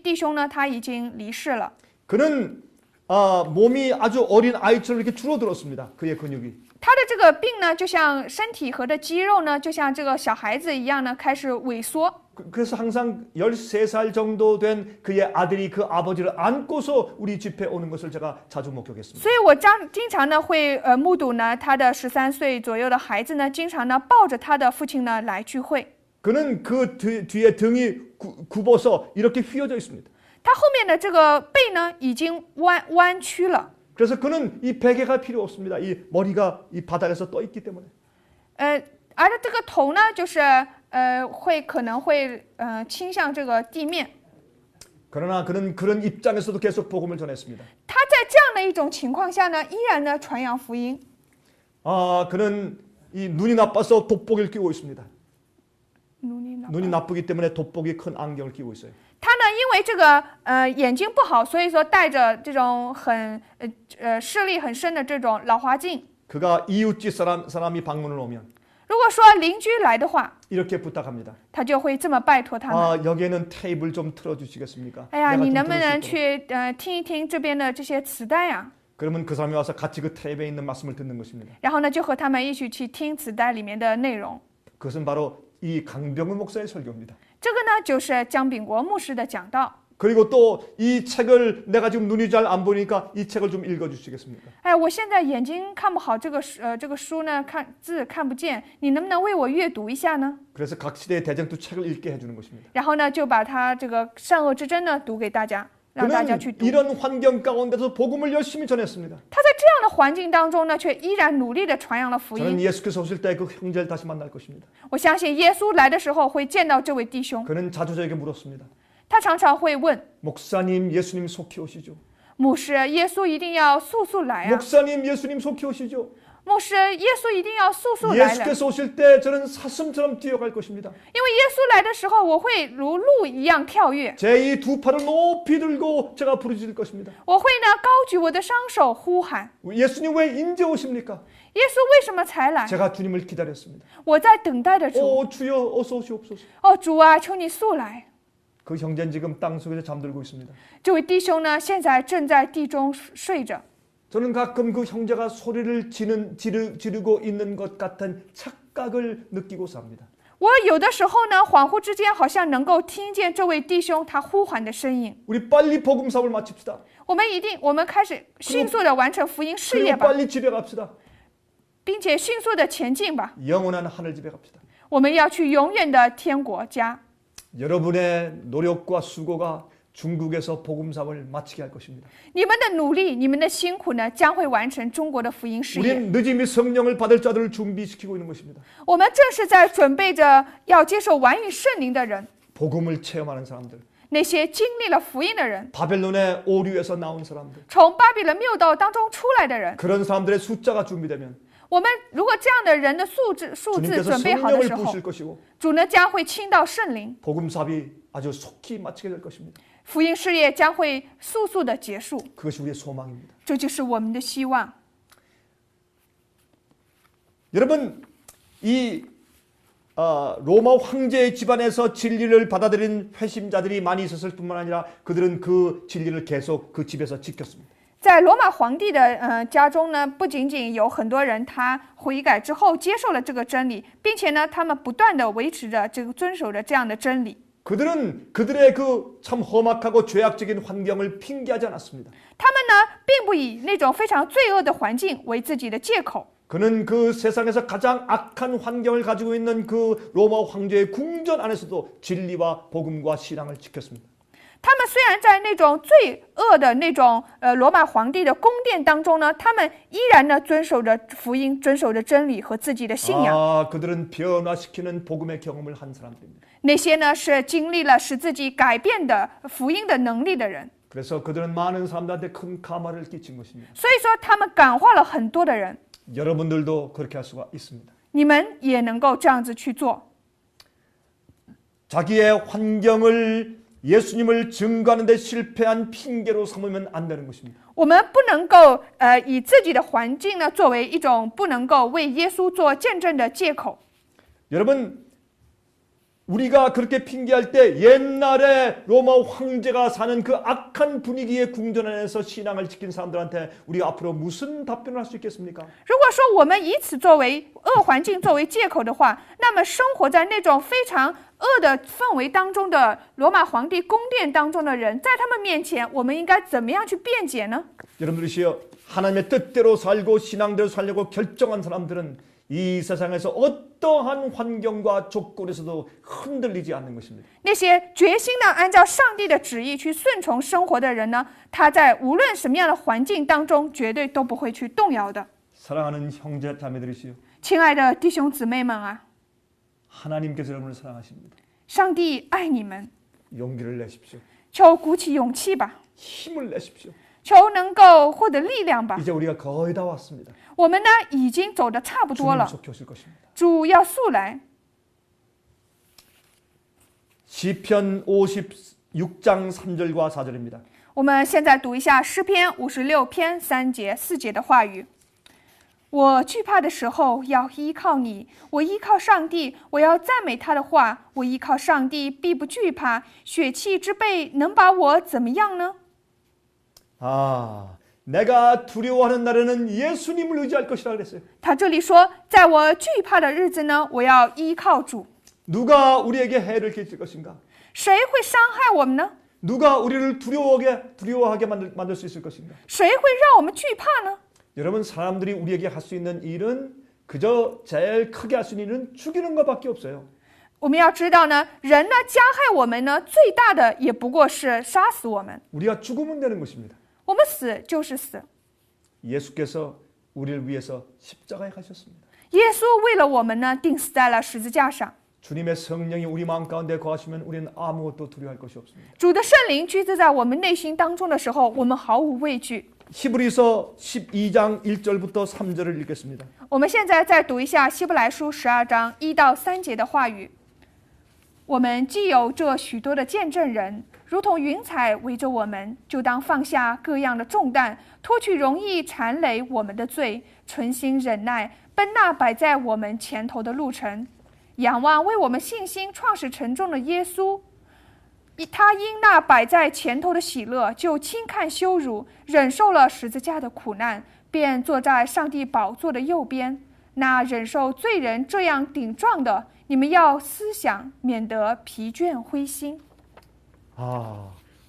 弟兄呢，他已经离世了。 그는 몸이 아주 어린 아이처럼 이렇게 줄어들었습니다. 그의 근육이. 他的这个病呢，就像身体和的肌肉呢，就像这个小孩子一样呢，开始萎缩。 그래서 항상 13살 정도 된 그의 아들이 그 아버지를 안고서 우리 집회에 오는 것을 제가 자주 목격했습니다. 所以我经常呢会目睹呢他的13岁左右的孩子呢，经常呢抱着他的父亲呢来聚会。 그는 그 뒤에 등이 굽어서 이렇게 휘어져 있습니다. 他后面的这个背呢已经弯曲了。 그래서 그는 이 베개가 필요 없습니다. 이 머리가 이 바닥에서 떠 있기 때문에. 而这个头呢，就是可能会倾向这个地面。 그러나 그는 그런 입장에서도 계속 복음을 전했습니다. 他在这样的一种情况下呢，依然呢传扬福音。 그는 이 눈이 나빠서 돋보기를 끼고 있습니다. 눈이 나쁘기 때문에 돋보기 큰 안경을 끼고 있어요. 他呢，因为这个眼睛不好，所以说戴着这种很视力很深的这种老花镜。 그가 이웃집 사람이 방문을 오면 如果说邻居来的话， 이렇게 부탁합니다. 他就会这么拜托他们。 여기에는 테이블 좀 틀어주시겠습니까? 哎呀， 내가 你 좀 能不 들을 수 能 있도록. 去听一听这边的这些磁带啊？ 그러면 그 사람이 와서 같이 그 테이프에 있는 말씀을 듣는 것입니다. 然后呢，就和他们一起去听磁带里面的内容。 그것은 바로 이 강병훈 목사의 설교입니다. 这个呢，就是姜炳国牧师的讲道。 그리고 또 이 책을 내가 지금 눈이 잘 안 보니까 이 책을 좀 읽어주시겠습니까? 哎，我现在眼睛看不好，这个书呢字看不见，你能不能为我阅读一下呢？ 그래서 각 시대의 대쟁투 책을 읽게 해주는 것입니다. 然后呢，就把他这个善恶之争呢读给大家，让大家去 그는 读。 이런 환경 가운데서 복음을 열심히 전했습니다. 他在这样的环境当中呢，却依然努力的传扬了福 저는 音。 예수께서 오실 때 그 형제를 다시 만날 것입니다. 我相信耶稣来的时候会见到这位弟兄， 그는 자주 저에게 물었습니다. 他常常会问 목사님, 예수님 속히 오시죠? 牧师：“耶稣一定要速速来啊！ 목사님, 예수님 속히 오시죠? 牧师，耶稣一定要速速来了， 예수께서 오실 때 저는 사슴처럼 뛰어갈 것입니다. 因为耶稣来的时候，我会如鹿一样跳跃， 제 이 두 팔을 높이 들고 제가 부르짖을 것입니다. 我会呢高举我的双手呼喊： 예수님 왜 인제 오십니까? 耶稣为什么才来？ 제가 주님을 기다렸습니다. 我在等待着主。 오 주여 어서 오시옵소서. 哦，主啊，求你速来！ 그 형제는 지금 땅 속에서 잠들고 있습니다. 这位弟兄呢，现在正在地中睡着。 저는 가끔 그 형제가 소리를 지르고 있는 것 같은 착각을 느끼고 삽니다. 我有的时候呢，恍惚之间好像能够听见这位弟兄他呼喊的声音。 우리 빨리 복음 사업을 마칩시다. 我们开始迅速的完成福音事业 그리고 吧， 빨리 집에 갑시다. 并且迅速的前进吧。 영원한 하늘 집에 갑시다. 我们要去永远的天国家。 여러분의 노력과 수고가 중국에서 복음 사업을 마치게 할 것입니다. 你们的努力，你们的辛苦呢，将会完成中国的福音事业。 우리는 늦음이 성령을 받을 자들을 준비시키고 있는 것입니다. 我们正是在准备着要接受完与圣灵的人， 복음을 체험하는 사람들, 那些经历了福音的人， 바벨론의 오류에서 나온 사람들, 从巴比伦谬道当中出来的人。 그런 사람들의 숫자가 준비되면 我们如果这样的人的数字 주님께서 准备好的 성령을 时候， 부으실 것이고 主呢将会倾倒圣灵， 복음 사업이 아주 속히 마치게 될 것입니다. 福音事业将会速速的结束。 그것이 우리의 소망입니다. 这就是我们的希望。 여러분 이 로마 황제의 집안에서 진리를 받아들인 회심자들이 많이 있었을 뿐만 아니라 그들은 그 진리를 계속 그 집에서 지켰습니다. 在罗马皇帝的家中呢，不仅仅有很多人他悔改之后接受了这个真理，并且呢，他们不断的维持着这个遵守着这样的真理。 그들은 그들의 그 참 험악하고 죄악적인 환경을 핑계하지 않았습니다. 他们呢，并不以那种非常罪恶的环境为自己的借口。 그는 그 세상에서 가장 악한 환경을 가지고 있는 그 로마 황제의 궁전 안에서도 진리와 복음과 신앙을 지켰습니다. 他们虽然在那种罪恶的那种罗马皇帝的宫殿当中呢，他们依然呢遵守着福音，遵守着真理和自己的信仰。 그들은 변화시키는 복음의 경험을 한 사람들입니다. 那些呢是经历了使自己改变的福音的能力的人， 그래서 그들은 많은 사람들한테 큰 감화를 끼친 것입니다. 所以说他们感化了很多的人。 여러분들도 그렇게 할 수가 있습니다. 你们也能够这样子去做。 자기의 환경을 예수님을 증거하는 데 실패한 핑계로 삼으면 안 되는 것입니다. 我们不能够以自己的环境呢作为一种不能够为耶稣做见证的借口。 여러분, 우리가 그렇게 핑계할 때 옛날에 로마 황제가 사는 그 악한 분위기의 궁전 안에서 신앙을 지킨 사람들한테 우리가 앞으로 무슨 답변을 할 수 있겠습니까? 如果说我们以此作为恶环境作为借口的话，那么生活在那种非常恶的氛围当中的罗马皇帝宫殿当中的人，在他们面前，我们应该怎么样去辩解呢？ 여러분들이시여, 하나님의 뜻대로 살고 신앙대로 살려고 결정한 사람들은 이 세상에서 어떠한 환경과 조건에서도 흔들리지 않는 것입니다. 那些决心的按照上帝的旨意去顺从生活的人呢，他在无论什么样的环境当中，绝对都不会去动摇的。 사랑하는 형제 자매들이시여, 亲爱的弟兄姊妹们啊， 하나님께서 여러분을 사랑하십니다. 上帝爱你们， 용기를 내십시오. 求鼓起勇气吧， 힘을 내십시오. 求能够获得力量吧。 이제 우리가 거의 다 왔습니다. 我们呢已经走得差不多 주님 了， 속히 오실 것입니다. 主要速来。 시편 56장 3절과 4절입니다. 我们现在读一下诗篇56篇3节4节的话语。我惧怕的时候要依靠你，我依靠上帝，我要赞美他的话。我依靠上帝，必不惧怕。血气之辈能把我怎么样呢？ 내가 두려워하는 날에는 예수님을 의지할 것이라 그랬어요. 他这里说，在我惧怕的日子呢，我要依靠主。 누가 우리에게 해를 끼칠 것인가? 谁会伤害我们呢？ 누가 우리를 두려워하게 만들 수 있을 것인가? 谁会让我们惧怕呢？ 여러분, 사람들이 우리에게 할 수 있는 일은 그저 제일 크게 할 수 있는 일은 죽이는 것밖에 없어요. 我们要知道呢，人呢加害我们呢，最大的也不过是杀死我们。 우리가 죽으면 되는 것입니다. 我们死就是死。 예수께서 우리를 위해서 십자가에 가셨습니다. 耶稣为了我们呢，钉死在了十字架上。 주님의 성령이 우리 마음 가운데 거하시면 우리는 아무것도 두려워할 것이 없습니다. 主的圣灵居住在我们内心当中的时候，我们毫无畏惧。 히브리서 12장 1절부터 3절을 읽겠습니다. 我们现在再读一下希伯来书12章1到3节的话语。我们既有这许多的见证人，如同云彩围着我们，就当放下各样的重担，脱去容易缠累我们的罪，存心忍耐，奔那摆在我们前头的路程，仰望为我们信心创始成终的耶稣。他因那摆在前头的喜乐，就轻看羞辱，忍受了十字架的苦难，便坐在上帝宝座的右边。那忍受罪人这样顶撞的，你们要思想，免得疲倦灰心。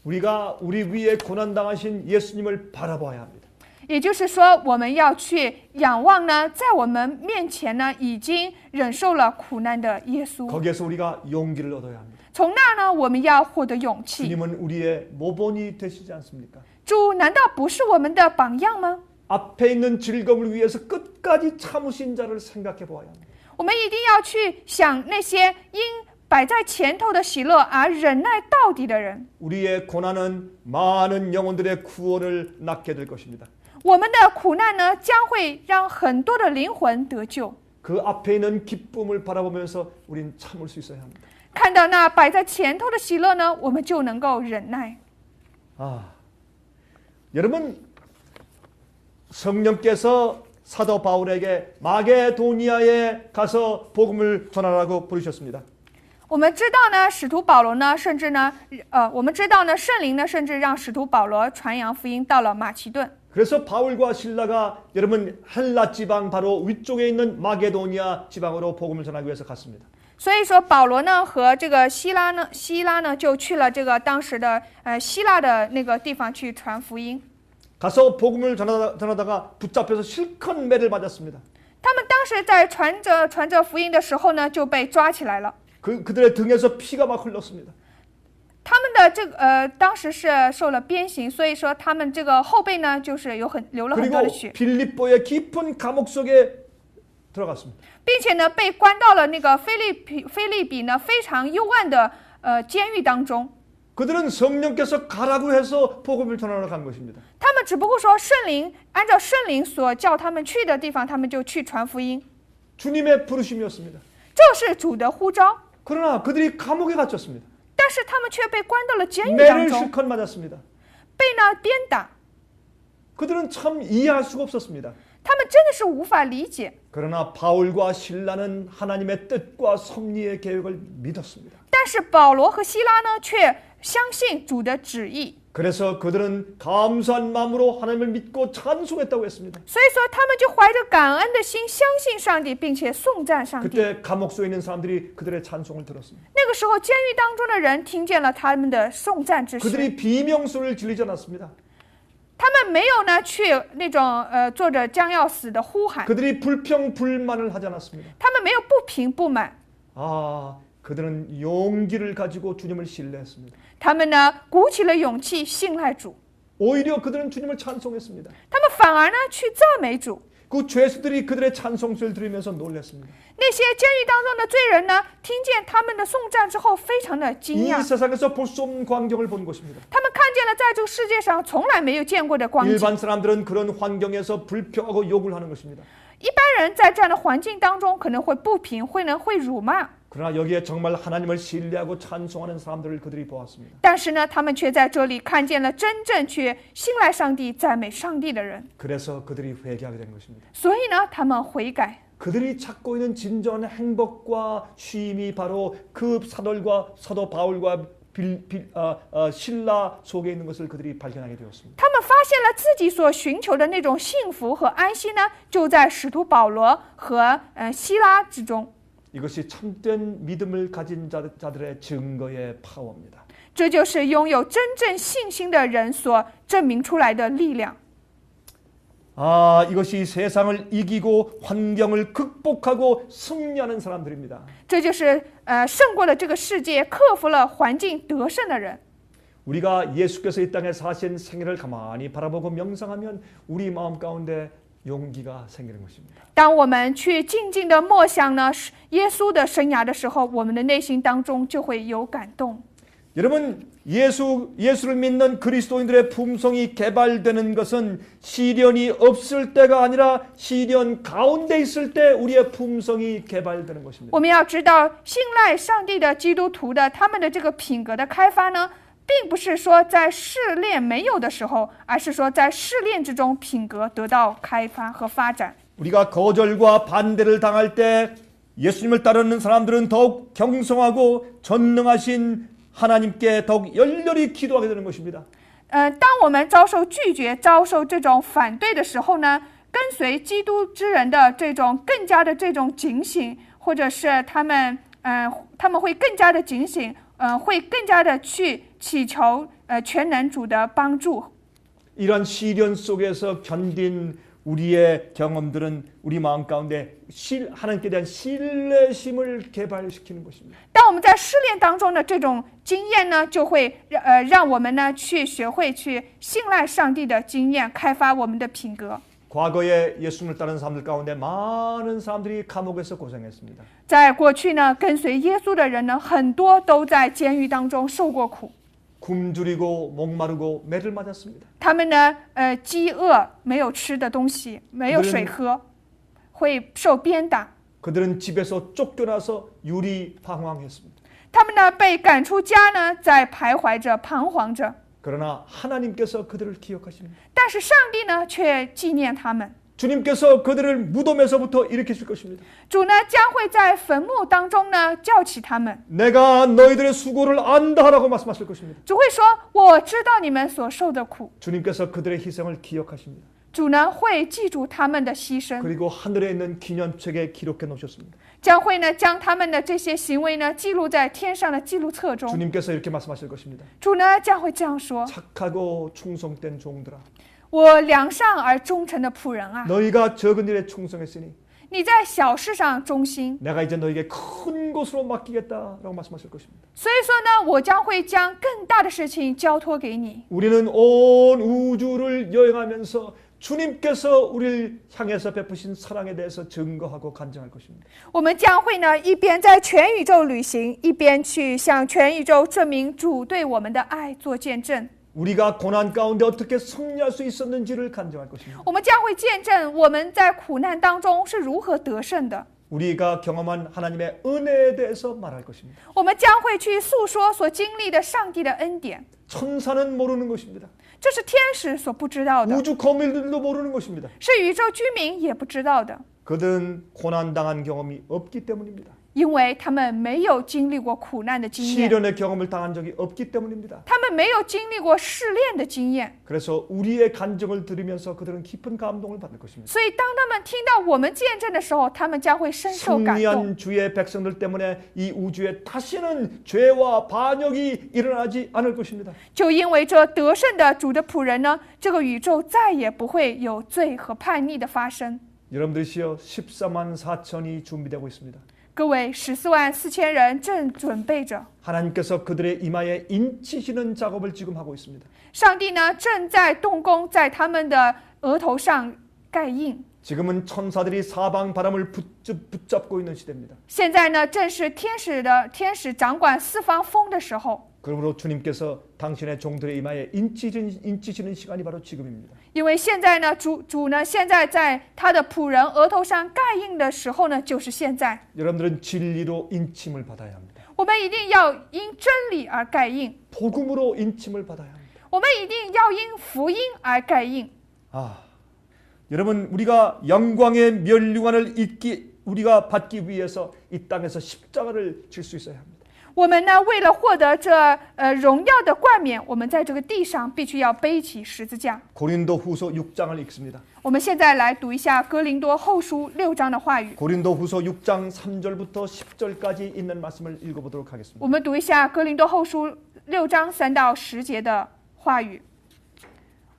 우리가 우리 위에 고난 당하신 예수님을 바라봐야 합니다. 也就是说，我们要去仰望呢，在我们面前呢，已经忍受了苦难的耶稣。 거기에서 우리가 용기를 얻어야 합니다. 从那呢，我们要获得勇气。 주님은 우리의 모본이 되시지 않습니까? 主难道不是我们的榜样吗？ 앞에 있는 즐거움을 위해서 끝까지 참으신 자를 생각해 보아야 합니다. 我们一定要去想那些因摆在前头的喜乐而忍耐到底的人。 우리의 고난은 많은 영혼들의 구원을 낳게 될 것입니다. 我们的苦难呢，将会让很多的灵魂得救。 그 앞에 있는 기쁨을 바라보면서 우린 참을 수 있어야 합니다. 看到那摆在前头的喜乐呢，我们就能够忍耐。 여러분, 성령께서 사도 바울에게 마게도니아에 가서 복음을 전하라고 부르셨습니다. 我们知道呢，使徒保罗呢，甚至呢，我们知道呢，圣灵呢，甚至让使徒保罗传扬福音到了马其顿。 그래서 바울과 실라가 여러분 헬라 지방 바로 위쪽에 있는 마게도니아 지방으로 복음을 전하기 위해서 갔습니다. 所以说，保罗呢和这个希拉呢就去了这个当时的希腊的那个地方去传福音。 가서 복음을 전하다가 붙잡혀서 실컷 매를 맞았습니다. 他们当时在传着福音的时候呢，就被抓起来了。 그들의 등에서 피가 막 흘렀습니다. 他们的这个当时是受了鞭刑，所以说他们这个后背呢，就是流了很多的 그리고 血， 빌립보의 깊은 감옥 속에 들어갔습니다. 并且呢被关到了那个菲利比呢非常幽暗的监狱当中。 그들은 성령께서 가라고 해서 복음을 전하러 간 것입니다. 他们只不过说按照圣灵所叫他们去的地方，他们就去传福音， 주님의 부르심이었습니다. 这是主的呼召。 그러나 그들이 감옥에 갇혔습니다. 但是他们却被关到了监狱当 매를 中， 실컷 맞았습니다. 被呢鞭打。 그들은 참 이해할 수가 없었습니다. 他们真的是无法理解。 그러나 바울과 실라는 하나님의 뜻과 섭리의 계획을 믿었습니다. 但是保罗和希拉呢，却相信主的旨意， 그래서 그들은 감사한 마음으로 하나님을 믿고 찬송했다고 했습니다. 所以说他们就怀着感恩的心，相信上帝，并且颂赞上帝。 그때 감옥 속에 있는 사람들이 그들의 찬송을 들었습니다. 那个时候，监狱当中的人听见了他们的颂赞之诗， 그들이 비명소리를 질리지 않았습니다. 他们没有呢去那种做着将要死的呼喊， 그들이 불평 불만을 하지 않았습니다. 他们没有不平不满， 그들은 용기를 가지고 주님을 신뢰했습니다. 他们呢鼓起了勇气，信赖主， 오히려 그들은 주님을 찬송했습니다. 他们反而呢去赞美主。 그 죄수들이 그들의 찬송소리를 들으면서 놀랐습니다. 那些监狱当中的罪人呢，听见他们的颂赞之后，非常的惊 이 讶。 세상에서 볼 수 없는 광경을 본 것입니다. 他们看见了在这个世界上从来没有见过的光景。 일반 사람들은 그런 환경에서 불평하고 욕을 하는 것입니다. 一般人在这样的环境当中，可能会不平，会辱骂。 그러나 여기에 정말 하나님을 신뢰하고 찬송하는 사람들을 그들이 보았습니다. 但是呢，他们却在这里看见了真正去信赖上帝、赞美上帝的人。 그래서 그들이 회개하게 된 것입니다. 所以呢，他们悔改。 그들이 찾고 있는 진정한 행복과 쉼이 바로 그 사도 바울과 신라 속에 있는 것을 그들이 발견하게 되었습니다. 他们发现了自己所寻求的那种幸福和安息呢，就在使徒保罗和希拉之中。 이것이 참된 믿음을 가진 자들의 증거의 파워입니다. 这就是拥有真正信心的人所证明出来的力量。 이것이 세상을 이기고 환경을 극복하고 승리하는 사람들입니다. 这就是胜过了这个世界，克服了环境，得胜的人。 우리가 예수께서 이 땅에 사신 생애를 가만히 바라보고 명상하면 우리 마음 가운데 용기가 생기는 것입니다. 当我们去静静的默想呢耶稣的生涯的时候，我们的内心当中就会有感动。 여러분 예수를 믿는 그리스도인들의 품성이 개발되는 것은 시련이 없을 때가 아니라 시련 가운데 있을 때 우리의 품성이 개발되는 것입니다. 我们要知道，信赖上帝的基督徒的他们的这个品格的开发呢，并不是说在试炼没有的时候，而是说在试炼之中品格得到开发和发展。 우리가 거절과 반대를 당할 때 예수님을 따르는 사람들은 더욱 경성하고 전능하신 하나님께 더욱 열렬히 기도하게 되는 것입니다. 当我们遭受拒绝、遭受这种反对的时候呢，跟随基督之人的这种更加的这种警醒，或者是他们会更加的警醒，会更加的去祈求全能主的帮助。 이런 시련 속에서 견딘 우리의 경험들은 우리 마음 가운데 하나님께 대한 신뢰심을 개발시키는 것입니다. 当我们在试炼当中的这种经验呢，就会让我们呢去学会去信赖上帝的经验，开发我们的品格。 과거에 예수님을 따르는 사람들 가운데 많은 사람들이 감옥에서 고생했습니다. 在过去呢，跟随耶稣的人呢，很多都在监狱当中受过苦。 굶주리고 목마르고 매를 맞았습니다. 他们呢，饥饿，没有吃的东西，没有水喝，会受鞭打。 그들은 집에서 쫓겨나서 유리방황했습니다. 他们呢，被赶出家呢，在徘徊着、彷徨着。 그러나 하나님께서 그들을 기억하십니다. 但是上帝呢，却纪念他们。 주님께서 그들을 무덤에서부터 일으키실 것입니다. 主呢，将会在坟墓当中呢，叫起他们。 내가 너희들의 수고를 안다 하라고 말씀하실 것입니다. 主会说：“我知道你们所受的苦。 주님께서 그들의 희생을 기억하십니다. ”主呢，会记住他们的牺牲， 그리고 하늘에 있는 기념책에 기록해 놓으셨습니다. 将会呢，将他们的这些行为呢，记录在天上的记录册中。 주님께서 이렇게 말씀하실 것입니다. 主呢，将会这样说：“ 착하고 충성된 종들아, 我良善而忠诚的仆人啊， 너희가 적은 일에 충성했으니 你在小事上忠心， 내가 이제 너에게 큰 곳으로 맡기겠다라고 말씀하실 것입니다. 所以说呢，我将会将更大的事情交托给你。 우리는 온 우주를 여행하면서 주님께서 우리를 향해서 베푸신 사랑에 대해서 증거하고 간증할 것입니다. 我们将会呢，一边在全宇宙旅行，一边去向全宇宙证明主对我们的爱做见证。 우리가 고난 가운데 어떻게 승리할 수 있었는지를 간증할 것입니다. 我们将会见证我们在苦难当中是如何得胜的。 우리가 경험한 하나님의 은혜에 대해서 말할 것입니다. 我们将会去诉说所经历的上帝的恩典。 천사는 모르는 것입니다. 这是天使所不知道的， 우주 거물들도 모르는 것입니다. 是宇宙居民也不知道的， 그들은 고난당한 경험이 없기 때문입니다. 因为他们没有经历过苦难的经验， 시련의 경험을 당한 적이 없기 때문입니다. 他们没有经历过试炼的经验， 그래서 우리의 간증을 들으면서 그들은 깊은 감동을 받을 것입니다. 所以当他们听到我们见证的时候，他们将会深受感动。 승리한 주의 백성들 때문에 이 우주에 다시는 죄와 반역이 일어나지 않을 것입니다. 就因为这得胜的主的仆人呢，这个宇宙再也不会有罪和叛逆的发生。 여러분들이시여 14만 4천이 준비되고 있습니다. 各位144000人正准备着， 하나님께서 그들의 이마에 인치시는 작업을 지금 하고 있습니다. 上帝呢正在动工，在他们的额头上盖印。 지금은 천사들이 사방 바람을 붙잡고 있는 시대입니다. 现在呢，正是天使掌管四方风的时候。 그러므로 주님께서 당신의 종들의 이마에 인치시는 시간이 바로 지금입니다. 因为现在呢，主呢，现在在他的仆人额头上盖印的时候呢，就是现在。 여러분들은 진리로 인침을 받아야 합니다. 我们一定要因真理而盖印， 복음으로 인침을 받아야 합니다. 我们一定要因福音而盖印。 여러분 우리가 영광의 면류관을 우리가 받기 위해서 이 땅에서 십자가를 질 수 있어야 합니다. 我们呢，为了获得这荣耀的冠冕，我们在这个地上必须要背起十字架。 고린도후서 6장을 읽습니다. 我们现在来读一下哥林多后书6章的话语。 고린도후서 6장 3절부터 10절까지 있는 말씀을 읽어보도록 하겠습니다. 我们读一下哥林多后书6章3到10节的话语。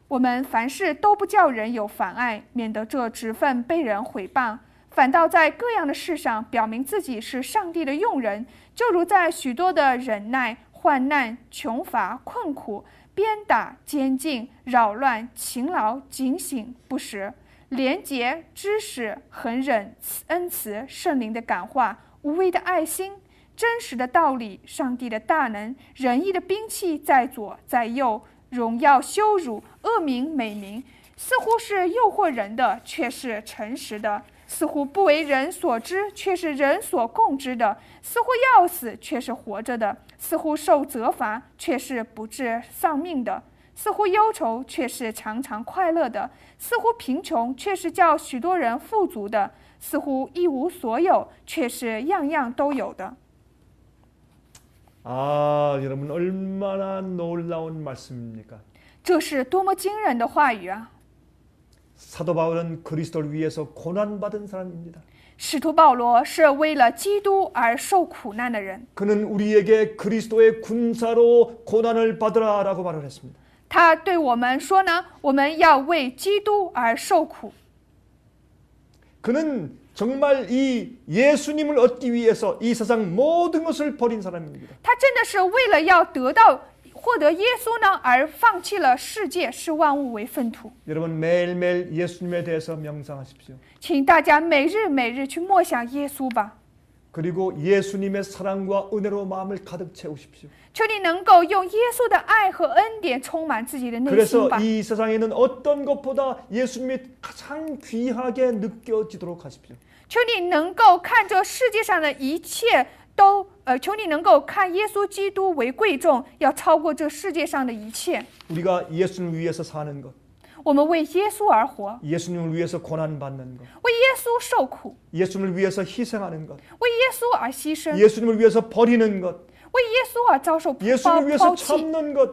我们凡事都不叫人有妨碍，免得这职分被人毁谤，反倒在各样的事上表明自己是上帝的用人，就如在许多的忍耐、患难、穷乏、困苦、鞭打、监禁、扰乱、勤劳、警醒、不时、廉洁、知识、恒忍、恩慈、圣灵的感化、无微的爱心、真实的道理、上帝的大能、仁义的兵器在左在右，荣耀羞辱、恶名美名，似乎是诱惑人的，却是诚实的；似乎不为人所知，却是人所共知的；似乎要死，却是活着的；似乎受责罚，却是不致丧命的；似乎忧愁，却是常常快乐的；似乎贫穷，却是叫许多人富足的；似乎一无所有，却是样样都有的。 여러분 얼마나 놀라운 말씀입니까? 这是多么惊人的话语啊！ 사도 바울은 그리스도를 위해서 고난받은 사람입니다. 使徒保罗是为了基督而受苦难的人， 그는 우리에게 그리스도의 군사로 고난을 받으라라고 말을 했습니다. 他对我们说呢，我们要为基督而受苦。 그는 정말 이 예수님을 얻기 위해서 이 세상 모든 것을 버린 사람입니다. 他真的是为了要获得耶稣呢，而放弃了世界，视万物为粪土。 여러분 매일매일 예수님에 대해서 명상하십시오. 请大家每日去默想耶稣吧， 그리고 예수님의 사랑과 은혜로 마음을 가득 채우십시오. 求你能够用耶稣的爱和恩典充满自己的内心 그래서 吧。 이 세상에 있는 어떤 것보다 예수님이 가장 귀하게 느껴지도록 하십시오. 求你能够看这世界上的一切都求你能够看耶稣基督为贵重，要超过这世界上的一切。 우리가 예수님을 위해서 사는 것, 我们为耶稣而活， 예수님을 위해서 고난받는 것, 为耶稣受苦， 예수님을 위해서 희생하는 것, 为耶稣而牺牲， 예수님을 위해서 버리는 것, 为耶稣而遭受 예수님을 위해서 抛弃， 참는 것,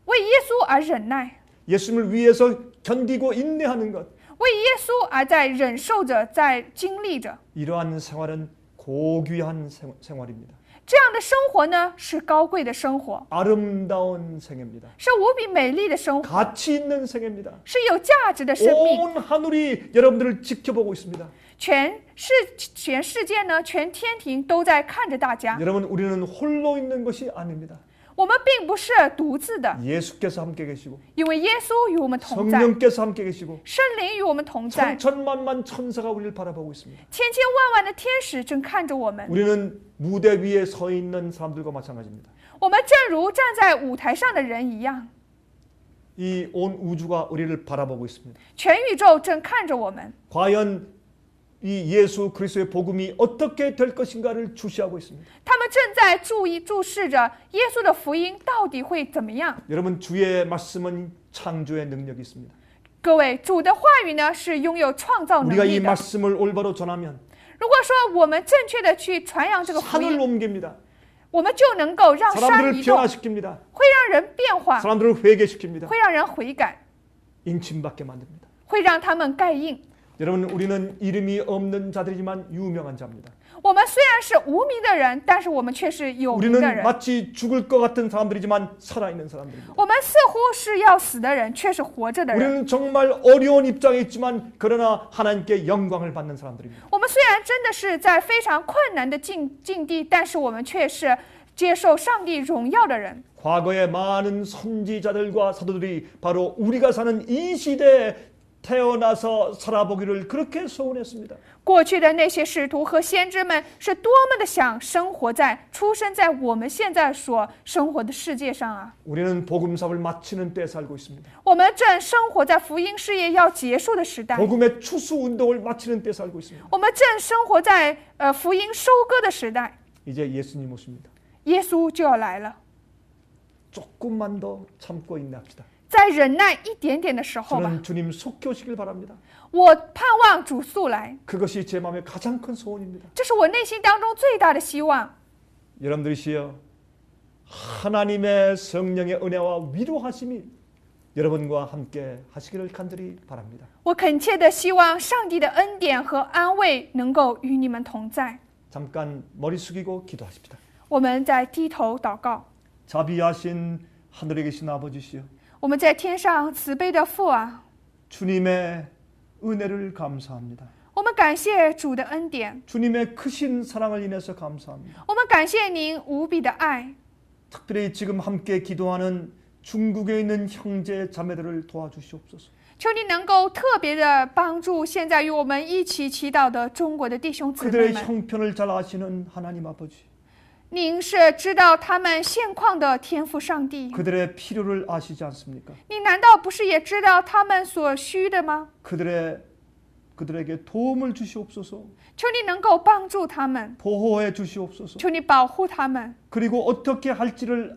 为耶稣而忍耐， 예수님을 위해서 견디고 인내하는 것. 为耶稣而在忍受着，在经历着。 이러한 생활은 고귀한 생활입니다. 这样的生活呢，是高贵的生活， 아름다운 생애입니다. 是无比美丽的生活， 가치 있는 생애입니다. 是有价值的生命。 온 하늘이 여러분들을 지켜보고 있습니다. 全世界呢，全天庭都在看着大家。 여러분 우리는 홀로 있는 것이 아닙니다. 我们并不是独自的， 예수께서 함께 계시고 因为耶稣与我们同在， 성령께서 함께 계시고 圣灵与我们同在， 천천만만 천사가 우리를 바라보고 있습니다. 千千万万的天使正看着我们。 우리는 무대 위에 서 있는 사람들과 마찬가지입니다. 我们正如站在舞台上的人一样， 이 온 우주가 우리를 바라보고 있습니다. 全宇宙正看着我们。 과연 이 예수 그리스도의 복음이 어떻게 될 것인가를 주시하고 있습니다. 他们正在注视着耶稣的福音到底会怎么样。 여러분 주의 말씀은 창조의 능력이 있습니다. 各位，主的话语呢是拥有创造能 우리가 力 이 的。 말씀을 올바로 전하면 如果说我们正确的去传扬这个福 산을 音， 옮깁니다. 我们就能够让山 사람들을 移动， 변화시킵니다. 会让人变化， 사람들을 회개시킵니다. 会让人悔改， 인침받게 만듭니다. 会让他们盖印。 여러분 우리는 이름이 없는 자들이지만 유명한 자입니다. 我们虽然是无名的人，但是我们却是有名的 우리는 人。 마치 죽을 것 같은 사람들이지만 살아있는 사람들입니다. 我们似乎是要死的人，却是活着的人。 우리는 정말 어려운 입장에 있지만 그러나 하나님께 영광을 받는 사람들입니다. 我们虽然真的是在非常困难的境地，但是我们却是接受上帝荣耀的人。 과거의 많은 선지자들과 사도들이 바로 우리가 사는 이 시대에 태어나서 살아보기를 그렇게 소원했습니다. 过去的那些使徒和先知们是多么的想出生在我们现在所生活的世界上啊！ 우리는 복음 사업을 마치는 때에 살고 있습니다. 我们正生活在福音事业要结束的时代， 복음의 추수 운동을 마치는 때에 살고 있습니다. 我们正生活在福音收割的时代。 이제 예수님 오십니다. 耶稣就要来了， 조금만 더 참고 인내합시다. 在忍耐一点点的时候吧， 저는 주님 속히 오시길 바랍니다. 我盼望主速来， 그것이 제 마음의 가장 큰 소원입니다. 这是我内心当中最大的希望。 여러분들이시여 하나님의 성령의 은혜와 위로하심이 여러분과 함께 하시기를 간절히 바랍니다. 我恳切的希望上帝的恩典和安慰能够与你们同在。 잠깐 머리 숙이고 기도하십시다. 我们在低头祷告， 자비하신 하늘에 계신 아버지시여 我们在天上慈悲的父啊， 주님의 은혜를 감사합니다. 我们感谢主的恩典， 주님의 크신 사랑을 인해서 감사합니다. 我们感谢您无比的爱。 특별히 지금 함께 기도하는 중국에 있는 형제 자매들을 도와주시옵소서. 求你能够特别的帮助现在与我们一起祈祷的中国的弟兄姊妹 그들의 们。 형편을 잘 아시는 하나님 아버지, 您是知道他们现况的天父上帝， 그들의 필요를 아시지 않습니까? 你难道不是也知道他们所需的吗？ 그들에게 도움을 주시옵소서. 求你能够帮助他们， 보호해 주시옵소서. 求你保护他们， 그리고 어떻게 할지를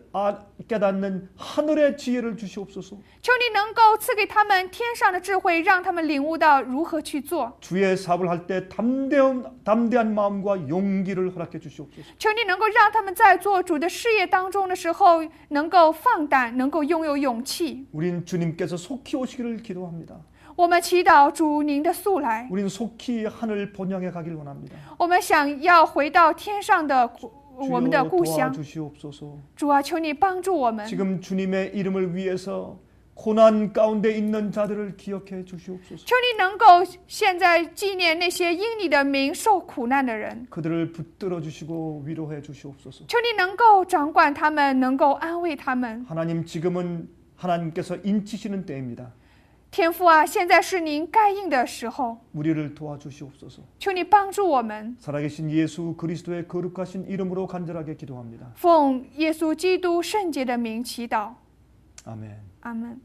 깨닫는 하늘의 지혜를 주시옵소서. 求你能够赐给他们天上的智慧，让他们领悟到如何去做。 주의 사업을 할 때 담대한 마음과 용기를 허락해 주시옵소서. 求你能够让他们在做主的事业当中的时候，能够放胆，能够拥有勇气。 우린 주님께서 속히 오시기를 기도합니다. 我们祈祷主您的速来， 우린 속히 하늘 본향에 가길 원합니다. 我们想要回到天上的我们的 주여 故乡。 도와주시옵소서. 主啊，求你帮助我们。 지금 주님의 이름을 위해서 고난 가운데 있는 자들을 기억해 주시옵소서. 求你能够现在纪念那些因你的名受苦难的人， 그들을 붙들어 주시고 위로해 주시옵소서. 求你能够掌管他们，能够安慰他们。 하나님 지금은 하나님께서 인치시는 때입니다. 天父啊，现在是您盖印的时候， 우리를 도와주시옵소서. 求你帮助我们。 살아계신 예수 그리스도의 거룩하신 이름으로 간절하게 기도합니다. 奉耶稣基督圣洁的名祈祷， 아멘. 阿门。